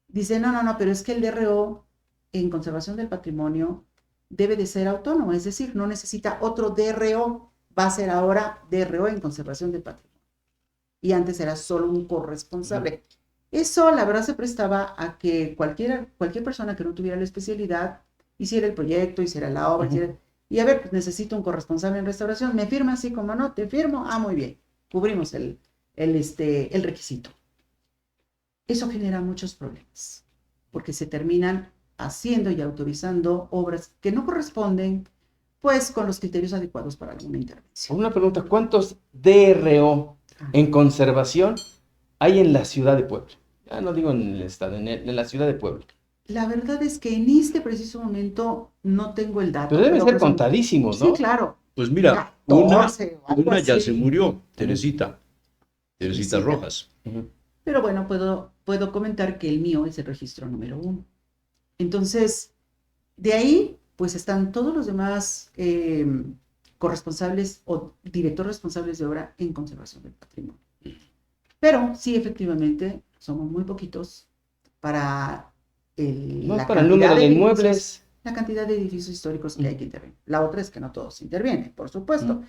Dice, no, pero es que el DRO en conservación del patrimonio debe de ser autónomo, es decir, no necesita otro DRO, va a ser ahora DRO en conservación del patrimonio. Y antes era solo un corresponsable. Eso, la verdad, se prestaba a que cualquier persona que no tuviera la especialidad hiciera el proyecto, hiciera la obra, y a ver, pues necesito un corresponsable en restauración, ¿me firma así como no? ¿Te firmo? Ah, muy bien, cubrimos el requisito. Eso genera muchos problemas, porque se terminan haciendo y autorizando obras que no corresponden, pues, con los criterios adecuados para alguna intervención. Una pregunta, ¿cuántos DRO en conservación hay en la ciudad de Puebla? Ya no digo en el estado, en la ciudad de Puebla. La verdad es que en este preciso momento no tengo el dato. Pero deben ser pues son- contadísimos, Sí, ¿no? claro. Pues mira, 14, algo una ya así. se murió, Teresita Teresita. Rojas. Ujú. Pero bueno, puedo comentar que el mío es el registro número 1. Entonces, de ahí, pues están todos los demás corresponsables o directores responsables de obra en conservación del patrimonio. Pero sí, efectivamente, somos muy poquitos para No es la para el cantidad número de edificios- inmuebles. la cantidad de edificios históricos que hay que intervenir. La otra es que no todos intervienen, por supuesto.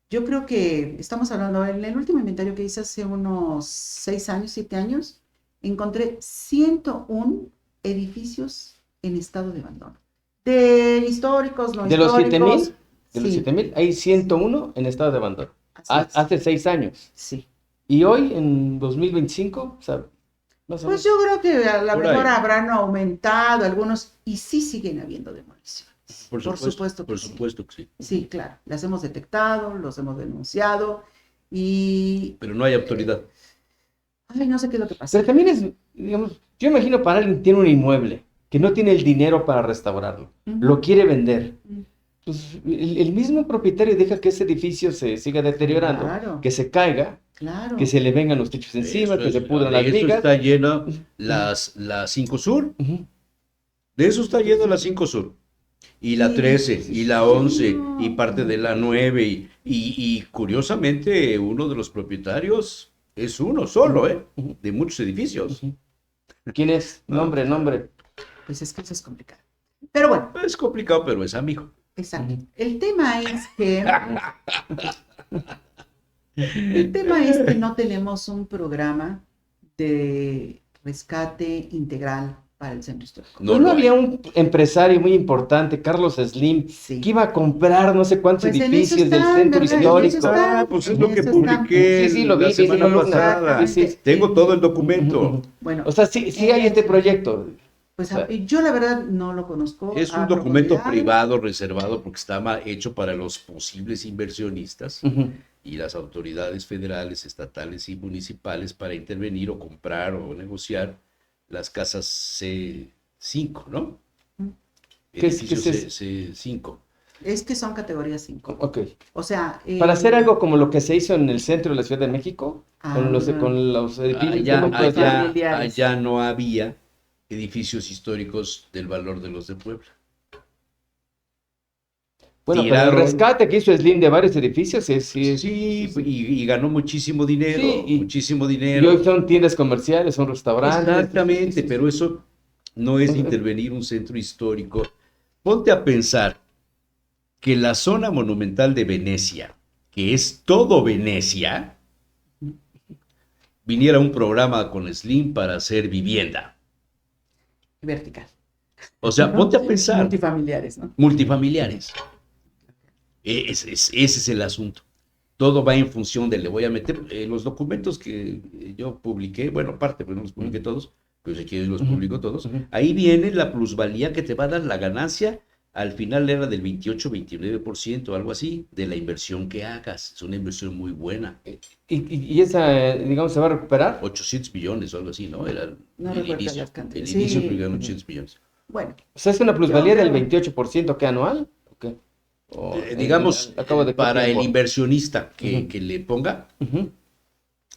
Yo creo que estamos hablando, en el último inventario que hice hace unos 6 años, 7 años, encontré 101 edificios en estado de abandono. De históricos, no De los históricos. 7,000, de los Sí, 7,000, hay 101 en estado de abandono. así es. Hace 6 años. Sí. Y hoy, en 2025, o sea, más o Pues menos. yo creo que a lo Por mejor ahí. habrán aumentado algunos y sí siguen habiendo demoliciones. Por supuesto que por sí. supuesto que sí. Sí, claro, las hemos detectado, los hemos denunciado y... Pero no hay autoridad. Ay, no sé qué es lo que pasa. Pero también es, digamos, yo imagino para alguien que tiene un inmueble, que no tiene el dinero para restaurarlo, Ujú. lo quiere vender. Mm, Pues el mismo propietario deja que ese edificio se siga deteriorando, Claro. que se caiga, Claro. que se le vengan los techos encima, Eso que se es- pudran de las eso vigas. está llena la 5 Sur. Ujú. De eso está llena la 5 Sur. Y la Sí, 13, sí, y sí, la sí, 11, no. y parte de la 9. Y curiosamente, uno de los propietarios es uno solo, ¿eh? Ujú. De muchos edificios. Ujú. ¿Quién es? No. Nombre. Pues es que eso es complicado. Pero bueno, Es complicado, pero es amigo. exacto. Ujú. El tema es que... El tema es que no tenemos un programa de rescate integral para el centro histórico. Pues no lo había hay. un empresario muy importante, Carlos Slim, Sí. que iba a comprar no sé cuántos Pues en eso edificios del está, centro ¿verdad? En histórico. eso está. Pues es En lo que eso está. publiqué Sí, lo vi, la vi semana columna. pasada. Sí, sí. Tengo todo el documento. Bueno, O sea, sí hay este proyecto. pues o sea, yo la verdad no lo conozco. Es un a documento profundidad. privado reservado porque está hecho para los posibles inversionistas Ujú. y las autoridades federales, estatales y municipales para intervenir o comprar o negociar las casas C5, ¿no? ¿Qué es Edificios eso? C5. Es que son categoría 5. Ok. O sea, Para hacer algo como lo que se hizo en el centro de la Ciudad de México, con los edificios. Allá, ¿cómo puede ser? allá no había edificios históricos del valor de los de Puebla. Bueno, pero el tiraron- rescate que hizo Slim de varios edificios sí. Sí, y ganó muchísimo dinero, Sí, muchísimo Y dinero. hoy son tiendas comerciales, son restaurantes. Exactamente, Sí. pero eso no es intervenir un centro histórico. Ponte a pensar que la zona monumental de Venecia, que es todo Venecia, viniera un programa con Slim para hacer vivienda. vertical. O sea, ponte a pensar, Multifamiliares, ¿no? multifamiliares. Ese es el asunto. Todo va en función de, le voy a meter los documentos que yo publiqué, bueno, parte, pero no los publiqué todos, pero si quieres los publico todos. Ujú. Ahí viene la plusvalía que te va a dar la ganancia. Al final era del 28-29%, algo así, de la inversión que hagas. Es una inversión muy buena. Y esa, digamos, se va a recuperar. 800 millones o algo así, ¿no? Era No el recuerdo inicio. las cantidades. El inicio Sí. que eran 800 millones. Bueno, O sea, es una plusvalía Yo del creo- 28% que anual. ¿O qué? O, Digamos, ¿al cabo de qué para el tiempo? inversionista que, Ujú. que le ponga, Ujú.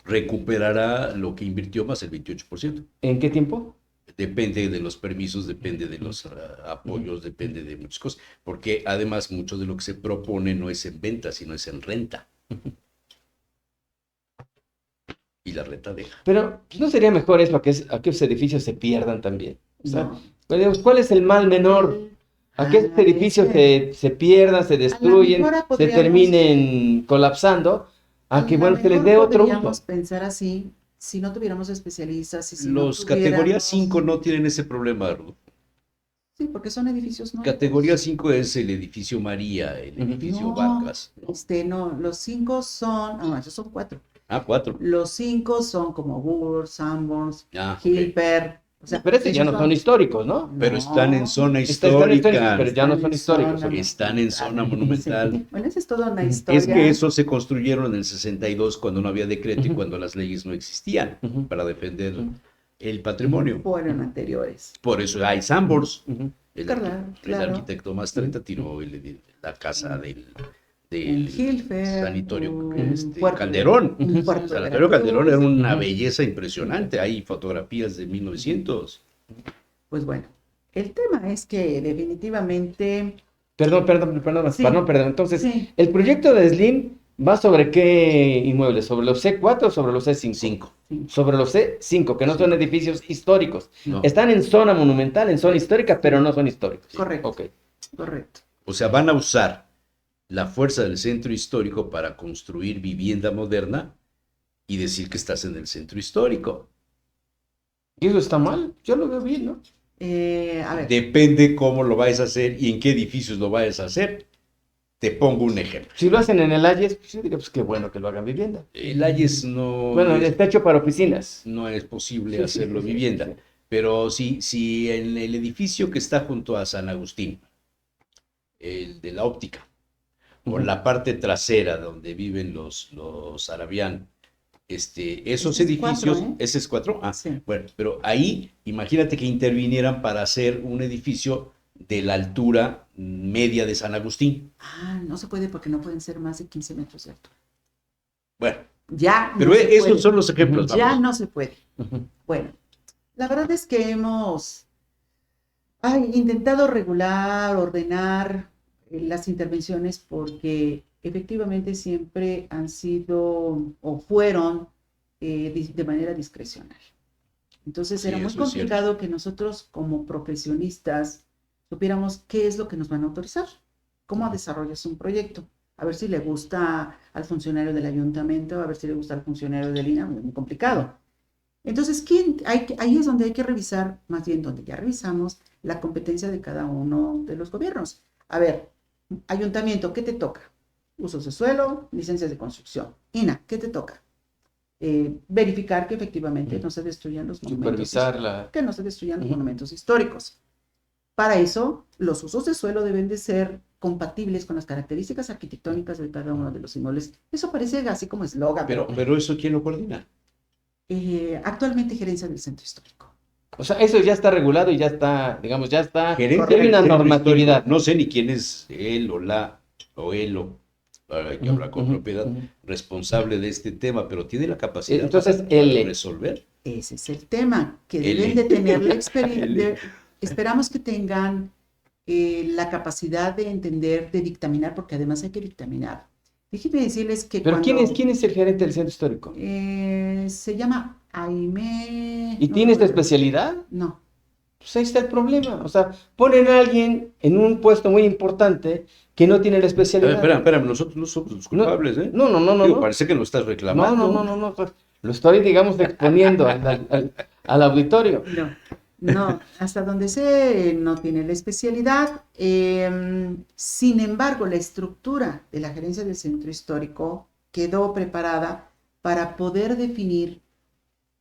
recuperará lo que invirtió más el 28%. ¿En qué tiempo? Depende de los permisos, depende de los apoyos, depende de muchas cosas. Porque además mucho de lo que se propone no es en venta, sino es en renta. Y la renta deja. Pero pues, ¿no sería mejor eso a que esos edificios se pierdan también? O sea, no. pues, digamos, ¿cuál es el mal menor? A que estos edificios se pierdan, se destruyen, mejor se podríamos- terminen colapsando, a que, bueno, se les dé otro uso. Podríamos pensar así si no tuviéramos especialistas y si no Los categoría tuviéramos- 5 no tienen ese problema, Ruth. Sí, porque son edificios nuevos. Categoría 5 es el edificio María, el Ujú. edificio No, Vargas, ¿no? No, los 5 son, no, esos son 4. 4. Los 5 son como Woolworth, Sanborns, Ah, ok. Hilper. O sea, Pero estos ya no esos son históricos, ¿no? Pero están en zona Están histórica. pero ya no son históricos. zona Están en zona monumental. Sí. Bueno, esa es toda una historia. Es que esos se construyeron en el 62 cuando no había decreto y Ujú. cuando las leyes no existían Ujú. para defender Ujú. el patrimonio. fueron anteriores. Por eso hay Sambors. Ujú. El, Claro, el claro. arquitecto Mastretta tiró la casa del En Hilfer, sanatorio Puerto Calderón. en El Puerto de sanatorio Veracruz. Calderón era una Ujú. belleza impresionante. Hay fotografías de 1900. Pues bueno, el tema es que definitivamente, Perdón, Sí. para no perder. Entonces, sí, el proyecto de Slim va sobre qué inmuebles, ¿sobre los C4 o sobre los C5? 5. sí, Sobre los C5, que no son Sí. edificios históricos. No. Están en zona monumental, en zona histórica, pero no son históricos. correcto, Ok. correcto. O sea, van a usar la fuerza del centro histórico para construir vivienda moderna y decir que estás en el centro histórico. ¿Y eso está mal? Yo lo veo bien, ¿no? A ver, Depende cómo lo vayas a hacer y en qué edificios lo vayas a hacer. Te pongo un ejemplo. Si lo hacen en el Ayes, pues yo diría, pues qué bueno que lo hagan vivienda. El Ayes no, Bueno, está hecho para oficinas. no es posible Sí, hacerlo sí, sí, vivienda. sí. Pero si en el edificio que está junto a San Agustín, el de la óptica, o Ujú. la parte trasera donde viven los Arabián, esos Ese es edificios, 4, ¿eh? ese es 4, Sí. bueno, pero ahí imagínate que intervinieran para hacer un edificio de la altura media de San Agustín. No se puede porque no pueden ser más de 15 metros de altura. Bueno, Ya pero no se esos puede. son los ejemplos, Ya vamos. no se puede. Ujú. Bueno, la verdad es que hemos intentado regular, ordenar las intervenciones porque efectivamente siempre han sido o fueron de manera discrecional. Entonces Sí, era muy eso es cierto. complicado que nosotros como profesionistas supiéramos qué es lo que nos van a autorizar, cómo desarrollas un proyecto, a ver si le gusta al funcionario del ayuntamiento, a ver si le gusta al funcionario del INAH, muy complicado. Entonces, ahí es donde hay que revisar, más bien donde ya revisamos la competencia de cada uno de los gobiernos. A ver, ayuntamiento, ¿qué te toca? Usos de suelo, licencias de construcción. INAH, ¿qué te toca? Verificar que efectivamente no se destruyan los monumentos, Supervisar la... que no se destruyan los Ujú. monumentos históricos. Para eso, los usos de suelo deben de ser compatibles con las características arquitectónicas de cada uno de los inmuebles. Eso parece así como eslogan, Pero eso, ¿quién lo coordina? Actualmente gerencia del centro histórico. O sea, eso ya está regulado y ya está, digamos, ya está... Gerente Hay del una centro normatividad. histórico. No sé ni quién es él o la, o él o, hay que hablar con Ujú, propiedad, ujú. responsable de este tema, pero tiene la capacidad Entonces, para L. resolver. Ese es el tema, que L. deben de tener la experiencia. L. Esperamos que tengan la capacidad de entender, de dictaminar, porque además hay que dictaminar. Déjenme decirles que Pero cuando... ¿quién es el gerente del centro histórico? Se llama Aimé... ¿Y no tiene esta recuerdo. especialidad? No, Pues ahí está el problema. O sea, ponen a alguien en un puesto muy importante que no tiene la A ver, especialidad. espérame, nosotros no somos los culpables, ¿eh? No, Digo, no. parece que lo estás reclamando. No. Lo estoy, digamos, exponiendo al auditorio. no, hasta donde sé, no tiene la especialidad. Sin embargo, la estructura de la gerencia del centro histórico quedó preparada para poder definir,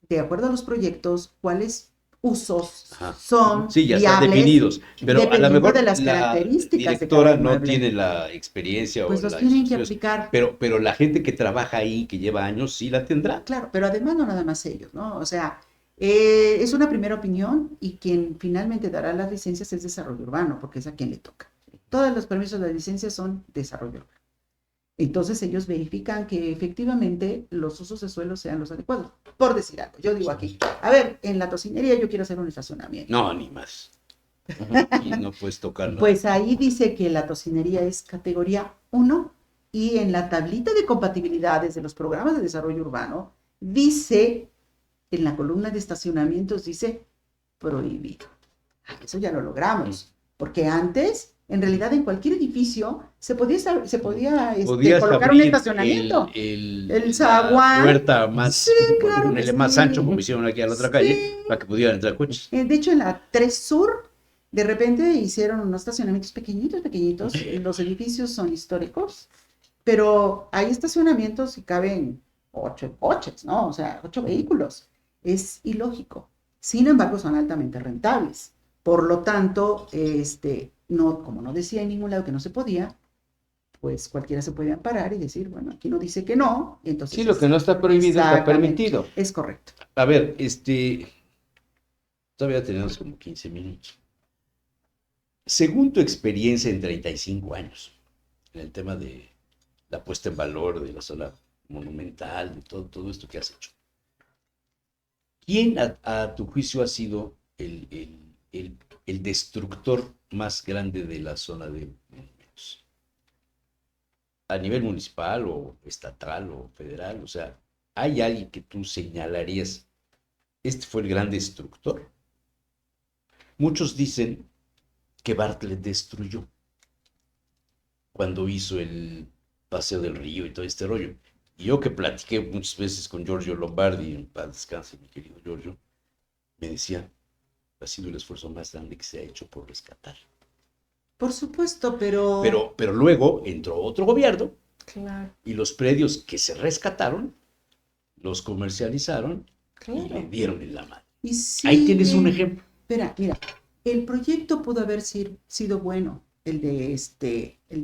de acuerdo a los proyectos, cuáles usos Ajá. son Sí, ya están viables, definidos, pero a lo dependiendo mejor de las la características de directora cada no inmueble. tiene la experiencia Pues o los la tienen que instrucción, aplicar. pero la gente que trabaja ahí, que lleva años, sí la tendrá. Claro, pero además no nada más ellos, ¿no? O sea, es una primera opinión y quien finalmente dará las licencias es desarrollo urbano, porque es a quien le toca. Todos los permisos de licencia son desarrollo urbano. Entonces ellos verifican que efectivamente los usos de suelo sean los adecuados. Por decir algo, yo digo aquí, a ver, en la tocinería yo quiero hacer un estacionamiento. No, ni más. Y no puedes tocarlo. Pues ahí dice que la tocinería es categoría 1 y en la tablita de compatibilidades de los programas de desarrollo urbano dice, en la columna de estacionamientos dice prohibido. Eso ya lo logramos, porque antes, en realidad en cualquier edificio se podía Podías colocar un abrir el la zaguán. puerta más, Sí, claro que más sí. ancho, como hicieron aquí a la otra calle, Sí. para que pudieran entrar coches. De hecho, en la 3 Sur, de repente hicieron unos estacionamientos pequeñitos. Los edificios son históricos, pero hay estacionamientos y caben 8 coches, ¿no? O sea, 8 vehículos. Es ilógico. Sin embargo, son altamente rentables. Por lo tanto, no, como no decía en ningún lado que no se podía, pues cualquiera se puede amparar y decir, bueno, aquí no dice que no, entonces... Sí, lo que no está prohibido está Exactamente. permitido. Es correcto. A ver, Todavía tenemos como 15 minutos. Según tu experiencia en 35 años, en el tema de la puesta en valor de la zona monumental, de todo esto que has hecho, ¿quién a tu juicio ha sido el destructor más grande de la zona de monumentos? A nivel municipal o estatal o federal, o sea, ¿hay alguien que tú señalarías, este fue el gran destructor? Muchos dicen que Bartlett destruyó cuando hizo el Paseo del Río y todo este rollo. Y yo que platiqué muchas veces con Giorgio Lombardi, en paz descanse mi querido Giorgio, me decía, ha sido el esfuerzo más grande que se ha hecho por rescatar. Por supuesto, pero... Pero luego entró otro gobierno Claro, y los predios que se rescataron, los comercializaron y le dieron en la mano. Y Ahí tienes un sigue- ejemplo. Espera, mira, el proyecto pudo haber sido bueno, el de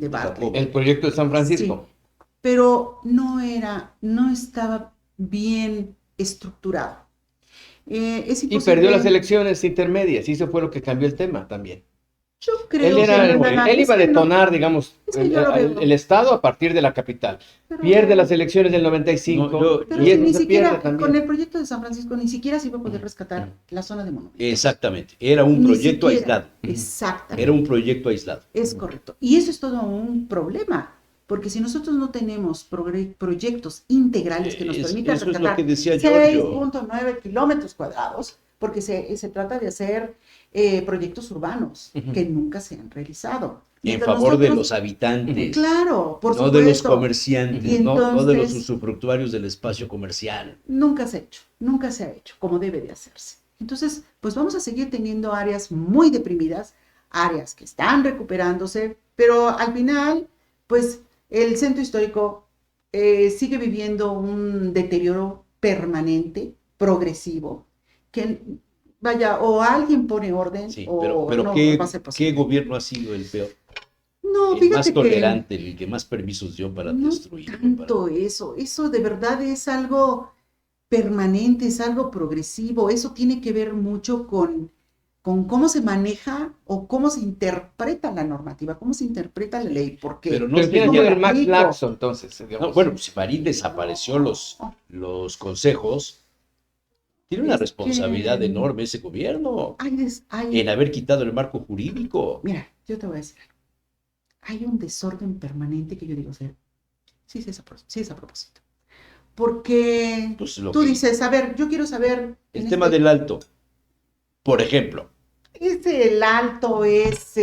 Bartlett, Jacobo. El proyecto de San Francisco. pero no estaba bien estructurado. Es Y imposible. perdió las elecciones intermedias, y eso fue lo que cambió el tema también. Yo creo Él, que él iba a es que no, detonar, digamos, es que yo lo veo. el Estado a partir de la capital. pero- Pierde las elecciones del 95 No, Pero y si eso ni se siquiera pierde también. con el proyecto de San Francisco ni siquiera se iba a poder rescatar la zona de monumentos. Exactamente, era un Ni proyecto siquiera. aislado. Exactamente. Era un proyecto aislado. Es correcto. Y eso es todo un problema, porque si nosotros no tenemos proyectos integrales que nos permitan Eso es lo rescatar que decía Giorgio. 6.9 kilómetros cuadrados, porque se trata de hacer proyectos urbanos que nunca se han realizado. En Mientras favor de nosotros- los habitantes, Claro, por no de los supuesto. comerciantes, Y no de los entonces- usufructuarios del espacio comercial. Nunca se ha hecho, nunca se ha hecho como debe de hacerse. Entonces, pues vamos a seguir teniendo áreas muy deprimidas, áreas que están recuperándose, pero al final, pues el centro histórico sigue viviendo un deterioro permanente, progresivo, que vaya, o alguien pone orden Sí, o pero no ¿qué, va a ser qué posible. gobierno ha sido el peor? No, El fíjate más que tolerante, el que más permisos dio para no destruir. tanto eso de verdad es algo permanente, es algo progresivo, eso tiene que ver mucho con cómo se maneja o cómo se interpreta la normativa, cómo se interpreta la ley, porque Pero no Pero sé, tiene ¿cómo que lo ver Max aplico? Laxo, entonces, digamos. no, bueno, pues si Marín desapareció los consejos, tiene una Es responsabilidad que- enorme ese gobierno hay- en haber quitado el marco jurídico. mira, yo te voy a decir algo. Hay un desorden permanente que yo digo, sí, sí es a propósito. Porque Pues lo tú que- dices, a ver, yo quiero saber... El en tema este- del alto, por ejemplo. el alto es,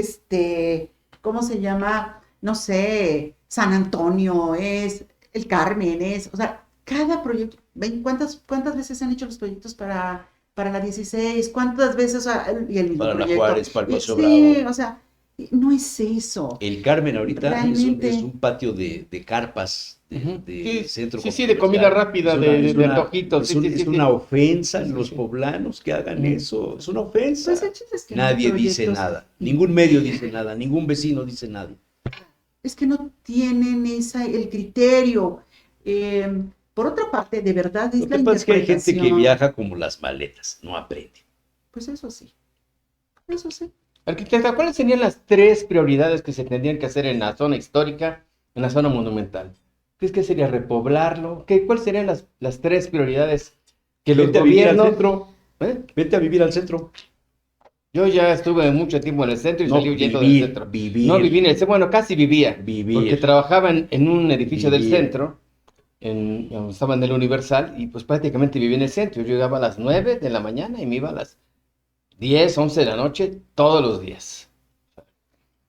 ¿cómo se llama? No sé, San Antonio, es el Carmen, o sea, cada proyecto, ven cuántas veces se han hecho los proyectos para la 16, cuántas veces, o sea, y el mismo Para la proyecto. Juárez, para el Y Paseo sí, Bravo. o sea, no es eso. El Carmen ahorita Realmente- es un patio de carpas, Ujú. de Sí, centro sí, de comida comercial. rápida, Es una- de es una- antojitos. Es, un- Sí, sí, es sí, una sí. ofensa en Sí, los sí. poblanos que hagan Mm. eso. Es una ofensa. Pues el chiste es que no hay Nadie dice proyectos. nada. Ningún medio dice nada. Ningún vecino dice nada. Es que no tienen el criterio. Por otra parte, de verdad es Lo la que pasa es que hay gente que interpretación. viaja como las maletas. No aprende. Pues eso sí. Eso sí. Arquitecta, ¿cuáles serían las 3 prioridades que se tendrían que hacer en la zona histórica, en la zona monumental? ¿Crees que sería repoblarlo? ¿Cuáles serían las 3 prioridades que los Vete a vivir al gobiernos... centro. ¿Eh? Vete a vivir al centro. Yo ya estuve mucho tiempo en el centro y No, salí huyendo del vivir, centro. vivir. No viví en el centro, bueno, casi vivía. Vivir. Porque trabajaba en un edificio del Vivir. centro, estaba en el Universal, y pues prácticamente vivía en el centro. Yo llegaba a las 9 de la mañana y me iba a las 10, 11 de la noche todos los días.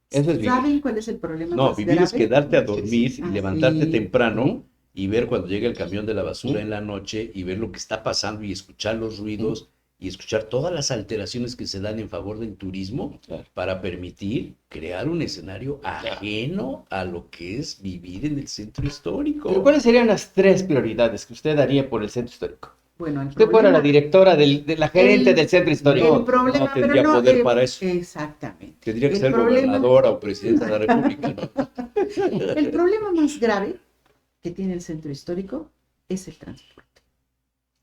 Eso es vivir. ¿Saben cuál es el problema No, más vivir es grave? quedarte a dormir y Ah, levantarte sí. temprano y ver cuando llega el camión de la basura ¿Mm? en la noche y ver lo que está pasando y escuchar los ruidos y escuchar todas las alteraciones que se dan en favor del turismo Claro. para permitir crear un escenario ajeno a lo que es vivir en el centro histórico. Pero ¿cuáles serían las 3 prioridades que usted haría por el centro histórico? Bueno, el Usted fuera la problema, directora de la gerente El- del centro histórico. el problema, no tendría pero no, poder para eso. Exactamente. Tendría que el ser problema- gobernadora o presidenta de la República. ¿no? El problema más grave que tiene el centro histórico es el transporte.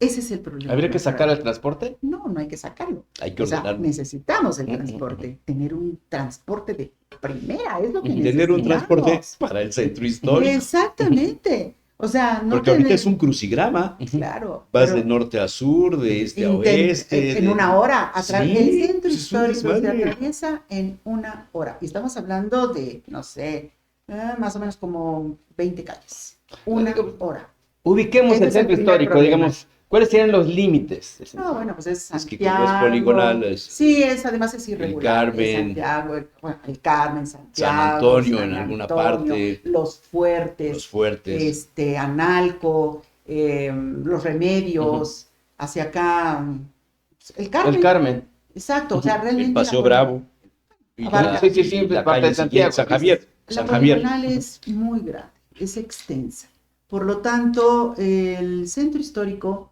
Ese es el problema. ¿Habría que sacar el transporte? No, no hay que sacarlo. Hay que O sea, ordenarlo. necesitamos el transporte, tener un transporte de primera, es lo que Y tener un transporte necesitamos. para el centro histórico. Exactamente. O sea, no Porque ahorita tener, es un crucigrama. claro, Vas pero de norte a sur, de este a oeste. en una hora, Sí, el centro pues es un histórico se desmadre. atraviesa en una hora. Y estamos hablando de, no sé, más o menos como 20 calles. Una hora. Ubiquemos Ese el es el centro primer histórico, problema. digamos, ¿cuáles serían los límites? No, bueno, pues es Es que Santiago. como es poligonal, Sí, además es irregular. Carmen, Es Santiago, el Carmen, Santiago, San Antonio en San alguna Antonio, parte, Los Fuertes, los fuertes. Analco, Los Remedios, hacia acá, el Carmen. El Carmen. Exacto, o sea, realmente El Paseo la, Bravo. Y Abarca. Sí, sí, sí, y la parte calle de Santiago. siguiente, San Javier. la San Javier. poligonal es muy grande, es extensa. Por lo tanto, el centro histórico,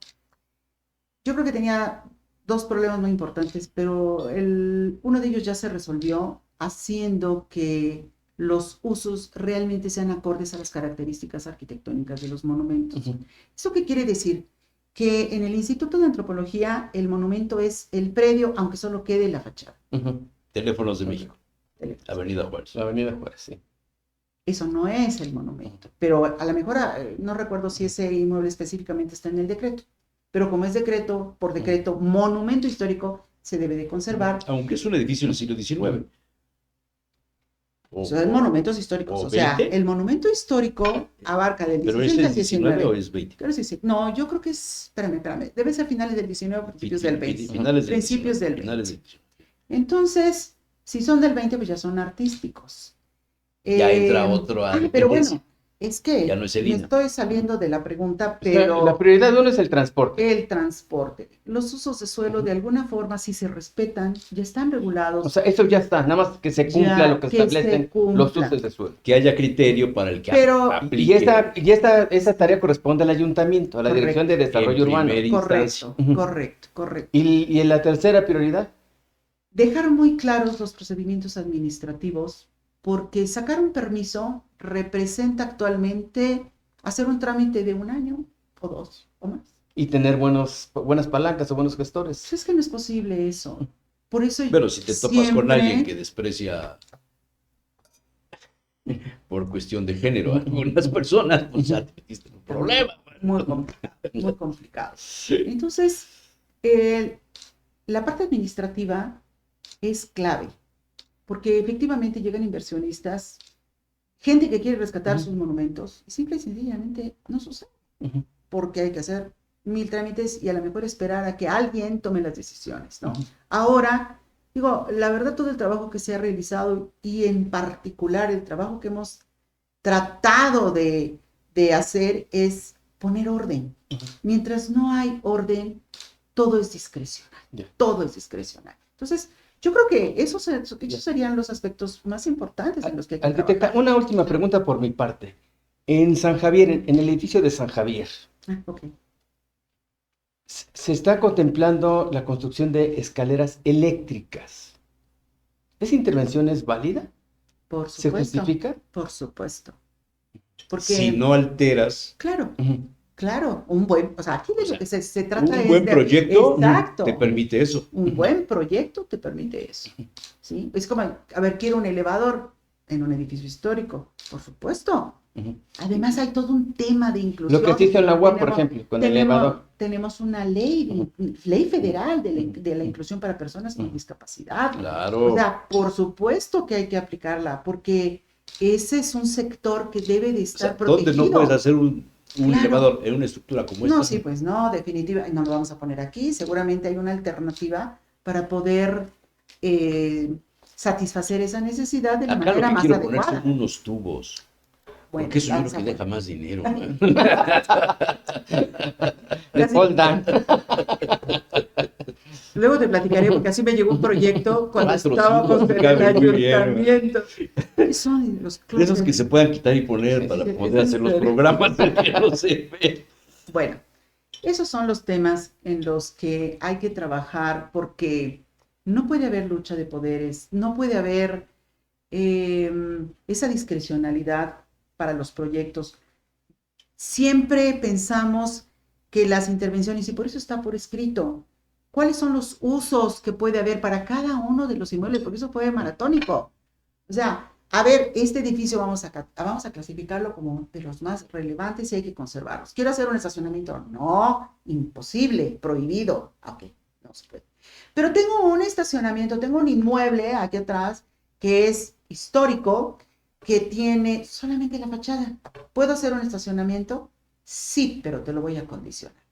yo creo que tenía dos problemas muy importantes, pero uno de ellos ya se resolvió haciendo que los usos realmente sean acordes a las características arquitectónicas de los monumentos. Ujú. ¿Eso qué quiere decir? Que en el Instituto de Antropología el monumento es el predio, aunque solo quede la fachada. Ujú. Teléfonos de México. Teléfonos. Avenida Juárez. La Avenida Juárez, sí. Eso no es el monumento, pero a lo mejor no recuerdo si ese inmueble específicamente está en el decreto, pero como es decreto, por decreto, monumento histórico, se debe de conservar. Aunque es un edificio del siglo XIX. Son monumentos históricos, o o sea, 20. el monumento histórico abarca del ¿Pero 16 ese al es 19 o 19. es 20? Creo que sí. No, yo creo que es, espérame, debe ser finales del 19 o principios del 20. Finales del Principios 19, del finales 20. del 19. Entonces, si son del 20, pues ya son artísticos. Ya entra otro a Pero dependencia. bueno, es que Ya no es el me INA. estoy saliendo de la pregunta, O sea, la pero prioridad uno es el transporte. el transporte, los usos de suelo de alguna forma si se respetan, ya están regulados. O sea, eso ya está, nada más que se cumpla Ya, lo que que se establecen cumpla. los usos de suelo. Que haya criterio para el que Pero- aplique. Esa tarea corresponde al ayuntamiento, a la Correcto. Dirección de Desarrollo En Urbano. primer instancia. Correcto, correcto. Y en la tercera prioridad, Dejar muy claros los procedimientos administrativos, porque sacar un permiso representa actualmente hacer un trámite de 1 año o 2 o más. y tener buenas palancas o buenos gestores. Pues es que no es posible eso. Por eso Pero si te topas con siempre- alguien que desprecia por cuestión de género a algunas personas, pues ya te metiste en un problema. muy complicado. Entonces, la parte administrativa es clave, porque efectivamente llegan inversionistas, gente que quiere rescatar sus monumentos, y simple y sencillamente no sucede, Ujú. porque hay que hacer 1000 trámites y a lo mejor esperar a que alguien tome las decisiones, ¿no? Ujú. Ahora, digo, la verdad, todo el trabajo que se ha realizado y en particular el trabajo que hemos tratado de hacer es poner orden. Mientras no hay orden, todo es discrecional. Ya. Todo es discrecional. Entonces, yo creo que esos serían los aspectos más importantes en los que hay que Arquitecta, trabajar. una última pregunta por mi parte. En San Javier, en el edificio de San Javier, Ok. se está contemplando la construcción de escaleras eléctricas. ¿Esa intervención es válida? Por ¿Se supuesto. justifica? Por supuesto. Porque, Si no alteras claro, Ujú. claro, o sea, aquí de O sea, lo que se trata un es buen de- proyecto, exacto, te permite eso. un buen proyecto te permite eso, ¿sí? Es como, a ver, quiero un elevador en un edificio histórico, por supuesto. Ujú. Además hay todo un tema de inclusión. Lo que se hizo en la UAP, por Tenemos- ejemplo, con el elevador. Tenemos una ley federal de la inclusión para personas con discapacidad. Claro. O sea, por supuesto que hay que aplicarla, porque ese es un sector que debe de O estar sea, protegido. ¿dónde no puedes hacer un Claro. elevador en una estructura como No, esta? sí, pues no, definitiva, no lo vamos a poner aquí. Seguramente hay una alternativa para poder satisfacer esa necesidad de la Acá lo manera que más quiero poner adecuada. son unos tubos. Bueno, Porque eso yo creo lanza, que bueno. deja más dinero. El pole dance. Luego te platicaré porque así me llegó un proyecto cuando 4 estábamos tubos, en el cabe muy bien, ayuntamiento. Son los De esos que se puedan quitar y poner para poder hacer los programas que no se ve. Bueno, esos son los temas en los que hay que trabajar porque no puede haber lucha de poderes, no puede haber esa discrecionalidad para los proyectos. Siempre pensamos que las intervenciones, y por eso está por escrito, cuáles son los usos que puede haber para cada uno de los inmuebles, porque eso fue maratónico. O sea, a ver, este edificio vamos a clasificarlo como de los más relevantes y hay que conservarlos. ¿Quiero hacer un estacionamiento? No, imposible, prohibido. Ok, no se puede. Pero tengo un estacionamiento, tengo un inmueble aquí atrás que es histórico, que tiene solamente la fachada. ¿Puedo hacer un estacionamiento? Sí, pero te lo voy a condicionar.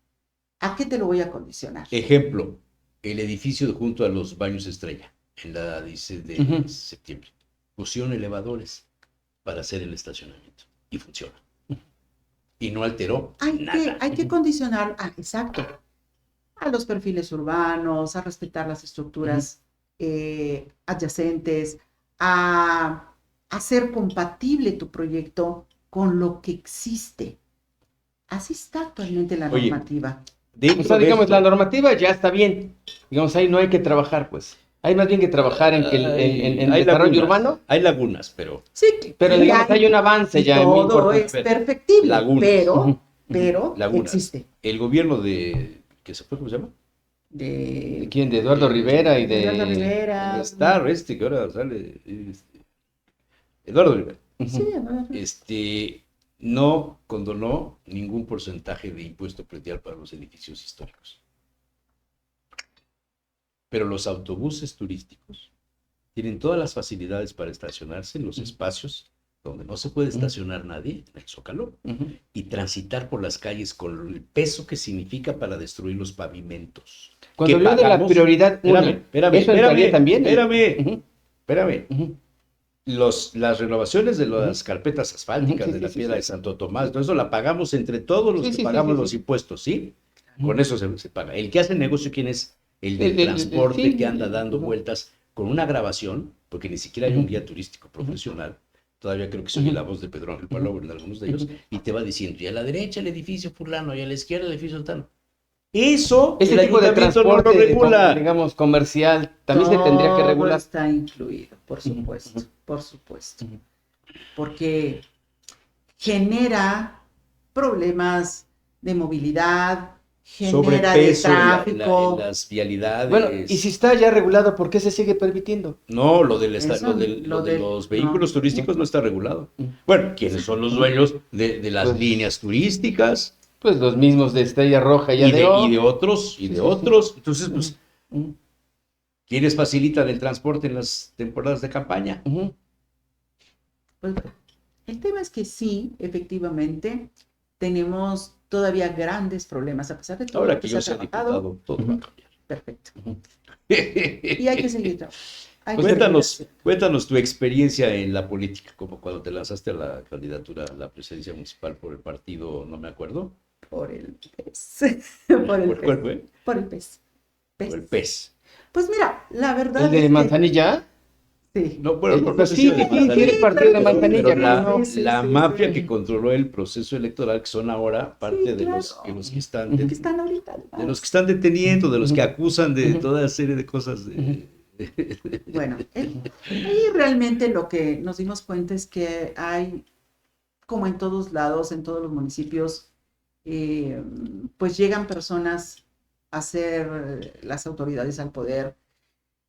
¿A qué te lo voy a condicionar? Ejemplo, el edificio junto a los baños Estrella, en la 16 de Ujú. septiembre. Pusieron elevadores para hacer el estacionamiento y funciona. Y no alteró nada. Hay que condicionar, exacto, a los perfiles urbanos, a respetar las estructuras adyacentes, a hacer compatible tu proyecto con lo que existe. Así está actualmente la Oye, normativa. O sea, digamos, la normativa ya está bien. Digamos, ahí no hay que trabajar, pues. Hay más bien que trabajar en que en hay desarrollo lagunas, urbano, hay lagunas, pero Sí, pero y digamos, hay un avance y ya muy todo importante. es perfectible, Lagunas. Ujú. pero lagunas. existe. El gobierno de, ¿qué se fue? ¿Cómo se llama? ¿De quién? De Eduardo Rivera y de... Eduardo Rivera. Star, que ahora sale, Eduardo Rivera. Sí, Ujú. Eduardo. No condonó ningún porcentaje de impuesto predial para los edificios históricos. Pero los autobuses turísticos tienen todas las facilidades para estacionarse en los espacios donde no se puede estacionar nadie, en el Zócalo, Ujú. y transitar por las calles con el peso que significa para destruir los pavimentos. Cuando ¿Qué habló de la pagamos? prioridad uno, ¿eso entraría también? Espérame. Ujú. Las renovaciones de las carpetas asfálticas, Ujú, sí, de la sí, piedra sí. de Santo Tomás, todo eso la pagamos entre todos los Sí, que sí, sí, pagamos sí, los sí. impuestos, ¿sí? Ujú. Con eso se paga. El que hace negocio, ¿quién es? El del transporte sí, que anda dando ujú. vueltas con una grabación, porque ni siquiera hay un guía turístico profesional. Todavía creo que se oye la voz de Pedro Ángel Palomo en algunos de ellos, y te va diciendo, y a la derecha el edificio fulano, y a la izquierda el edificio sultano. Eso Ese el tipo de ayuntamiento no lo transporte, regula. digamos, comercial, también se tendría que Todo regular. está incluido, por supuesto, Ujú. por supuesto. Ujú. Porque genera problemas de movilidad, genera de Sobrepeso en tráfico. las vialidades. Bueno, y si está ya regulado, ¿por qué se sigue permitiendo? No, lo de los vehículos turísticos no está regulado. Bueno, ¿quiénes son los dueños de las Pues- líneas turísticas? Pues los mismos de Estrella Roja Y de de otros, Sí, sí, sí. Entonces, Ujú. pues, Ujú. ¿quiénes facilitan el transporte en las temporadas de campaña? Ujú. Pues, el tema es que sí, efectivamente, tenemos todavía grandes problemas, a pesar de todo Ahora lo que se yo ha sea trabajado. diputado, todo va a cambiar. Perfecto. Y hay que seguir trabajando. Hay que Cuéntanos, seguir haciendo. cuéntanos tu experiencia en la política, como cuando te lanzaste a la candidatura a la presidencia municipal por el partido, no me acuerdo. Por el pez. Por el ¿Cuál pez. fue? Por el pez. Por el PES. Pues mira, la verdad ¿El de es que Manzanilla? sí. No, bueno, no Pues sé sí, si era de sí, sí, Manzanillo, el partido de claro que sí, Manzanilla, pero ¿cómo no? la mafia que sí. controló el proceso electoral, que son ahora parte de claro. los que están Que están ahorita, además. de los que están deteniendo, de los que acusan de Ujú. toda serie de cosas. Bueno, ahí realmente lo que nos dimos cuenta es que hay, como en todos lados, en todos los municipios, pues llegan personas a ser las autoridades al poder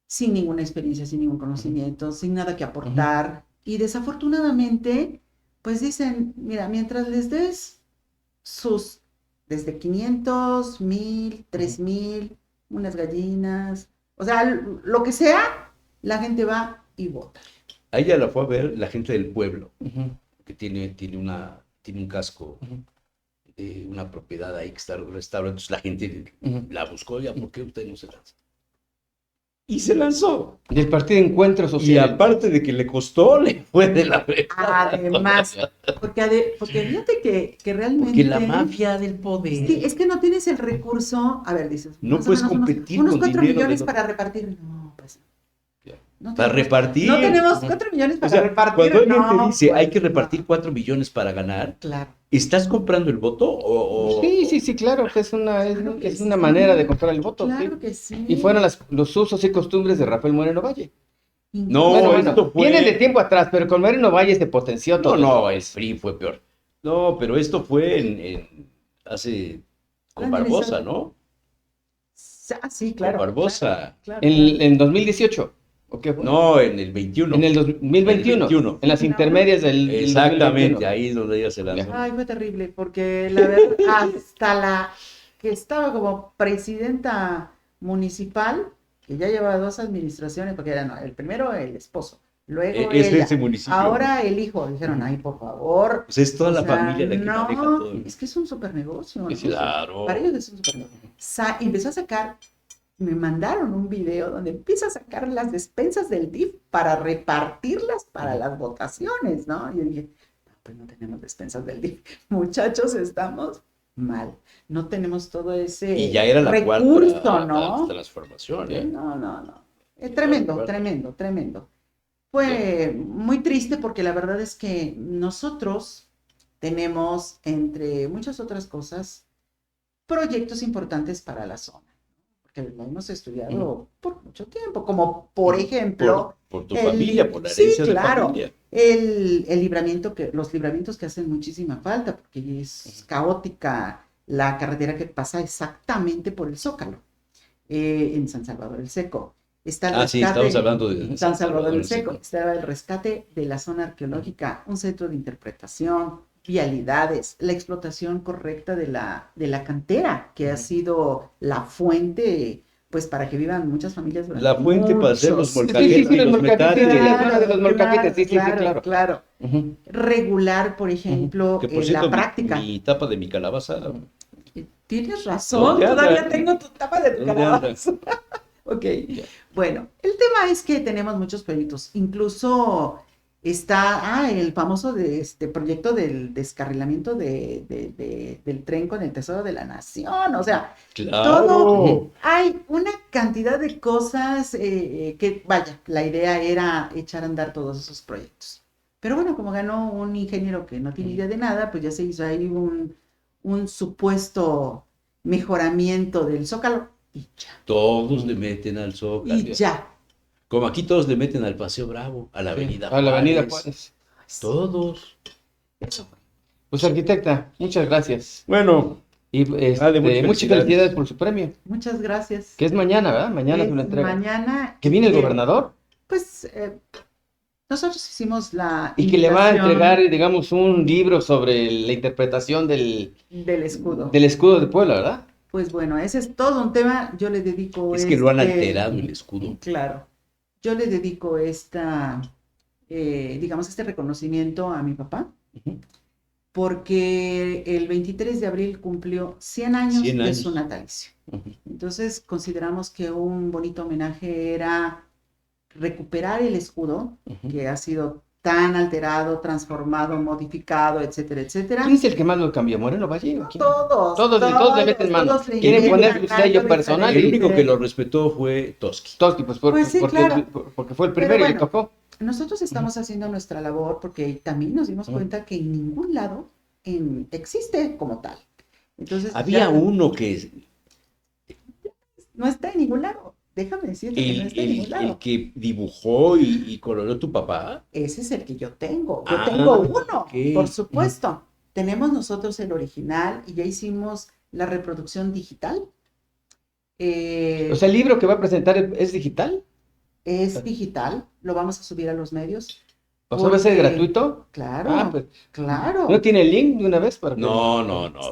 sin ninguna experiencia, sin ningún conocimiento, sin nada que aportar. Y desafortunadamente, pues dicen, mira, mientras les des sus desde 500, 1000, 3000, unas gallinas, o sea, lo que sea, la gente va y vota. A ella la fue a ver la gente del pueblo, Ujú. que tiene un casco Ujú. de una propiedad ahí que está restaurada. Entonces la gente Ujú. la buscó, ya, ¿por qué usted no se lanza? Y se lanzó. Del Partido Encuentro Y Social. aparte de que le costó, le fue de la fregada. Además, porque fíjate que realmente... Porque la mafia del poder. Sí, es que no tienes el recurso, a ver, dices, No más o puedes menos competir unos con 4 dinero millones de para repartir. No, pues no para tenemos- repartir. No tenemos 4 millones O para sea, repartir. cuando alguien no, te dice pues, hay que repartir no. 4 millones para ganar, Claro. ¿estás comprando el voto? O... Sí, claro, que es una, Claro que es una sí. manera de comprar el voto. Claro Sí. que sí. Y fueron los usos y costumbres de Rafael Moreno Valle. No, Bueno, esto fue... Vienen de tiempo atrás, pero con Moreno Valle se potenció todo. No, el PRI fue peor. No, pero esto fue hace Con Barbosa, ¿no? Ah, sí, claro. Con Barbosa. Claro, claro, En 2018. ¿O qué fue? No, en el 21. En el 2021. En el 21. En las Sí, ¿no? intermedias del Exactamente, 2021. ahí es donde ella se lanzó. Ay, fue terrible, porque la verdad, hasta la que estaba como presidenta municipal, que ya llevaba 2 administraciones, porque era el primero el esposo, luego Es de ella, ese municipio. ahora el hijo, dijeron, ay, por favor, Pues es toda o la sea, familia la que maneja no, todo. es que es un super negocio, ¿no? Sí, Claro. Para ellos es un super negocio. Empezó a sacar, me mandaron un video donde empieza a sacar las despensas del DIF para repartirlas para las votaciones, ¿no? Y yo dije, no, pues no tenemos despensas del DIF. Muchachos, estamos mal. No tenemos todo ese Y ya era la recurso, cuarta ¿no? transformación, ¿eh? No, no, no. Tremendo, Cuarta. tremendo, tremendo. Fue muy triste porque la verdad es que nosotros tenemos, entre muchas otras cosas, proyectos importantes para la zona, porque lo hemos estudiado por mucho tiempo, como por ejemplo, Por tu el- familia, por la sí, herencia de claro. familia. el libramiento, los libramientos que hacen muchísima falta, porque es caótica la carretera que pasa exactamente por el Zócalo, en San Salvador el Seco. Está el Sí, rescate, estamos hablando de San Salvador el Seco, está el rescate de la zona arqueológica, un centro de interpretación, vialidades, la explotación correcta de la cantera, que ha sido la fuente, pues, para que vivan muchas familias durante La fuente para hacer los muchos- molcajetes y los los molcajetes, metales. la zona de los molcajetes, sí, claro. claro. Ujú. Regular, por ejemplo, Que por en cierto, la práctica. mi tapa de mi calabaza, Tienes razón, ¿Dónde anda? todavía tengo tu tapa de ¿dónde calabaza. anda? Ok, bueno, el tema es que tenemos muchos proyectos, incluso está el famoso proyecto del descarrilamiento del tren con el Tesoro de la Nación, o sea, todo, Claro. hay una cantidad de cosas que, vaya, la idea era echar a andar todos esos proyectos. Pero bueno, como ganó un ingeniero que no tiene idea de nada, pues ya se hizo ahí un supuesto mejoramiento del Zócalo y ya. Todos le meten al Zócalo. Y ya. Como aquí todos le meten al Paseo Bravo, a la Avenida A la Avenida Juárez. Juárez. Todos. Eso fue. Pues arquitecta, muchas gracias. Bueno, Y Dale, muchas muchas felicidades. felicidades por su premio, Muchas gracias. que es mañana, ¿verdad? Mañana es una entrega. Mañana. Que viene el y gobernador Pues nosotros hicimos la y que le va a invitación entregar, digamos, un libro sobre la interpretación del del escudo. escudo de Puebla, ¿verdad? Pues bueno, ese es todo un tema. Yo le dedico es que lo han alterado el escudo. Claro. Yo le dedico digamos, este reconocimiento a mi papá, Ujú. porque el 23 de abril cumplió 100 años 100 de años. su natalicio. Ujú. Entonces consideramos que un bonito homenaje era recuperar el escudo, Ujú. que ha sido tan alterado, transformado, modificado, etcétera, etcétera. ¿Quién es el que más lo cambió? ¿Moreno Valle? ¿O quién? Todos le meten mano. todos le Quieren inventan poner su sello algo personal El diferente. único que lo respetó fue Toski. Toski, pues, Pues sí, porque, claro. porque fue el Pero primero y le bueno. tocó. Nosotros estamos haciendo nuestra labor porque también nos dimos Ujú. cuenta que en ningún lado existe como tal. Entonces, Había ya uno que no está en ningún lado. Déjame decirte que no está en ningún el lado. que dibujó y coloreó tu papá. Ese es el que yo tengo. Yo Ah, tengo uno, ok. por supuesto. Tenemos nosotros el original y ya hicimos la reproducción digital. O sea, el libro que va a presentar es digital. Es digital, lo vamos a subir a los medios. O sea, va a ser Porque- gratuito. Claro, Ah, pues. claro. ¿No tiene el link de una vez para que- No.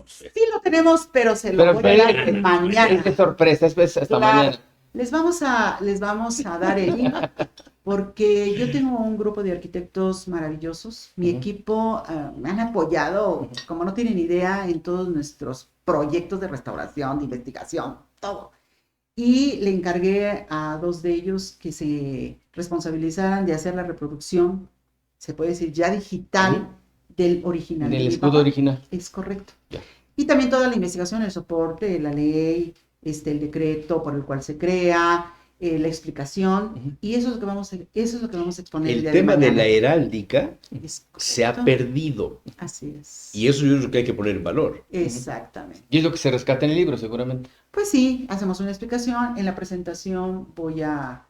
Sí lo tenemos, pero se lo Pero voy a dar es mañana. de sorpresa, es hasta Claro. mañana. Les vamos a dar el link porque yo tengo un grupo de arquitectos maravillosos. Mi Ujú. equipo me han apoyado, como no tienen idea, en todos nuestros proyectos de restauración, de investigación, todo. Y le encargué a 2 de ellos que se responsabilizaran de hacer la reproducción, se puede decir ya digital, del original. de Del mi escudo papá. original. Es correcto. Ya. Y también toda la investigación, el soporte, la ley, el decreto por el cual se crea, la explicación, Ujú. y eso es lo que vamos a exponer el El día tema de mañana. la heráldica Es se ha correcto. perdido. Así es. Y eso yo creo que hay que poner en valor. Exactamente. Y es lo que se rescata en el libro, seguramente. Pues sí, hacemos una explicación. En la presentación voy a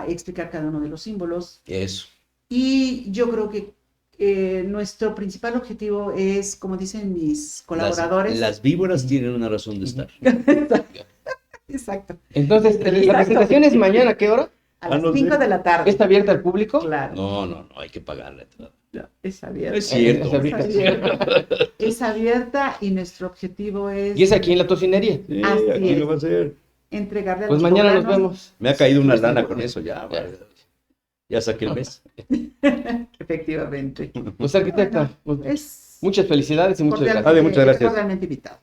explicar cada uno de los símbolos. Eso. Y yo creo que Nuestro principal objetivo es, como dicen mis colaboradores. Las víboras tienen una razón de estar. Exacto. Entonces, la Exacto. presentación es mañana, ¿a qué hora? A las no sé. 5 de la tarde. ¿Está abierta al público? Claro. No, hay que pagar la entrada. No, es abierta. Es cierto. Es abierta. Es abierta. Es abierta y nuestro objetivo es ¿Y es aquí en la tocinería? Sí, Así aquí es. lo va a hacer. entregarle a Pues los mañana nos poblanos. vemos. Me ha caído una lana con eso ya. Vale. Ya saqué el mes. Efectivamente. Pues arquitecta, pues, Es muchas felicidades y muchas gracias. Javi, muchas gracias. cordialmente invitado.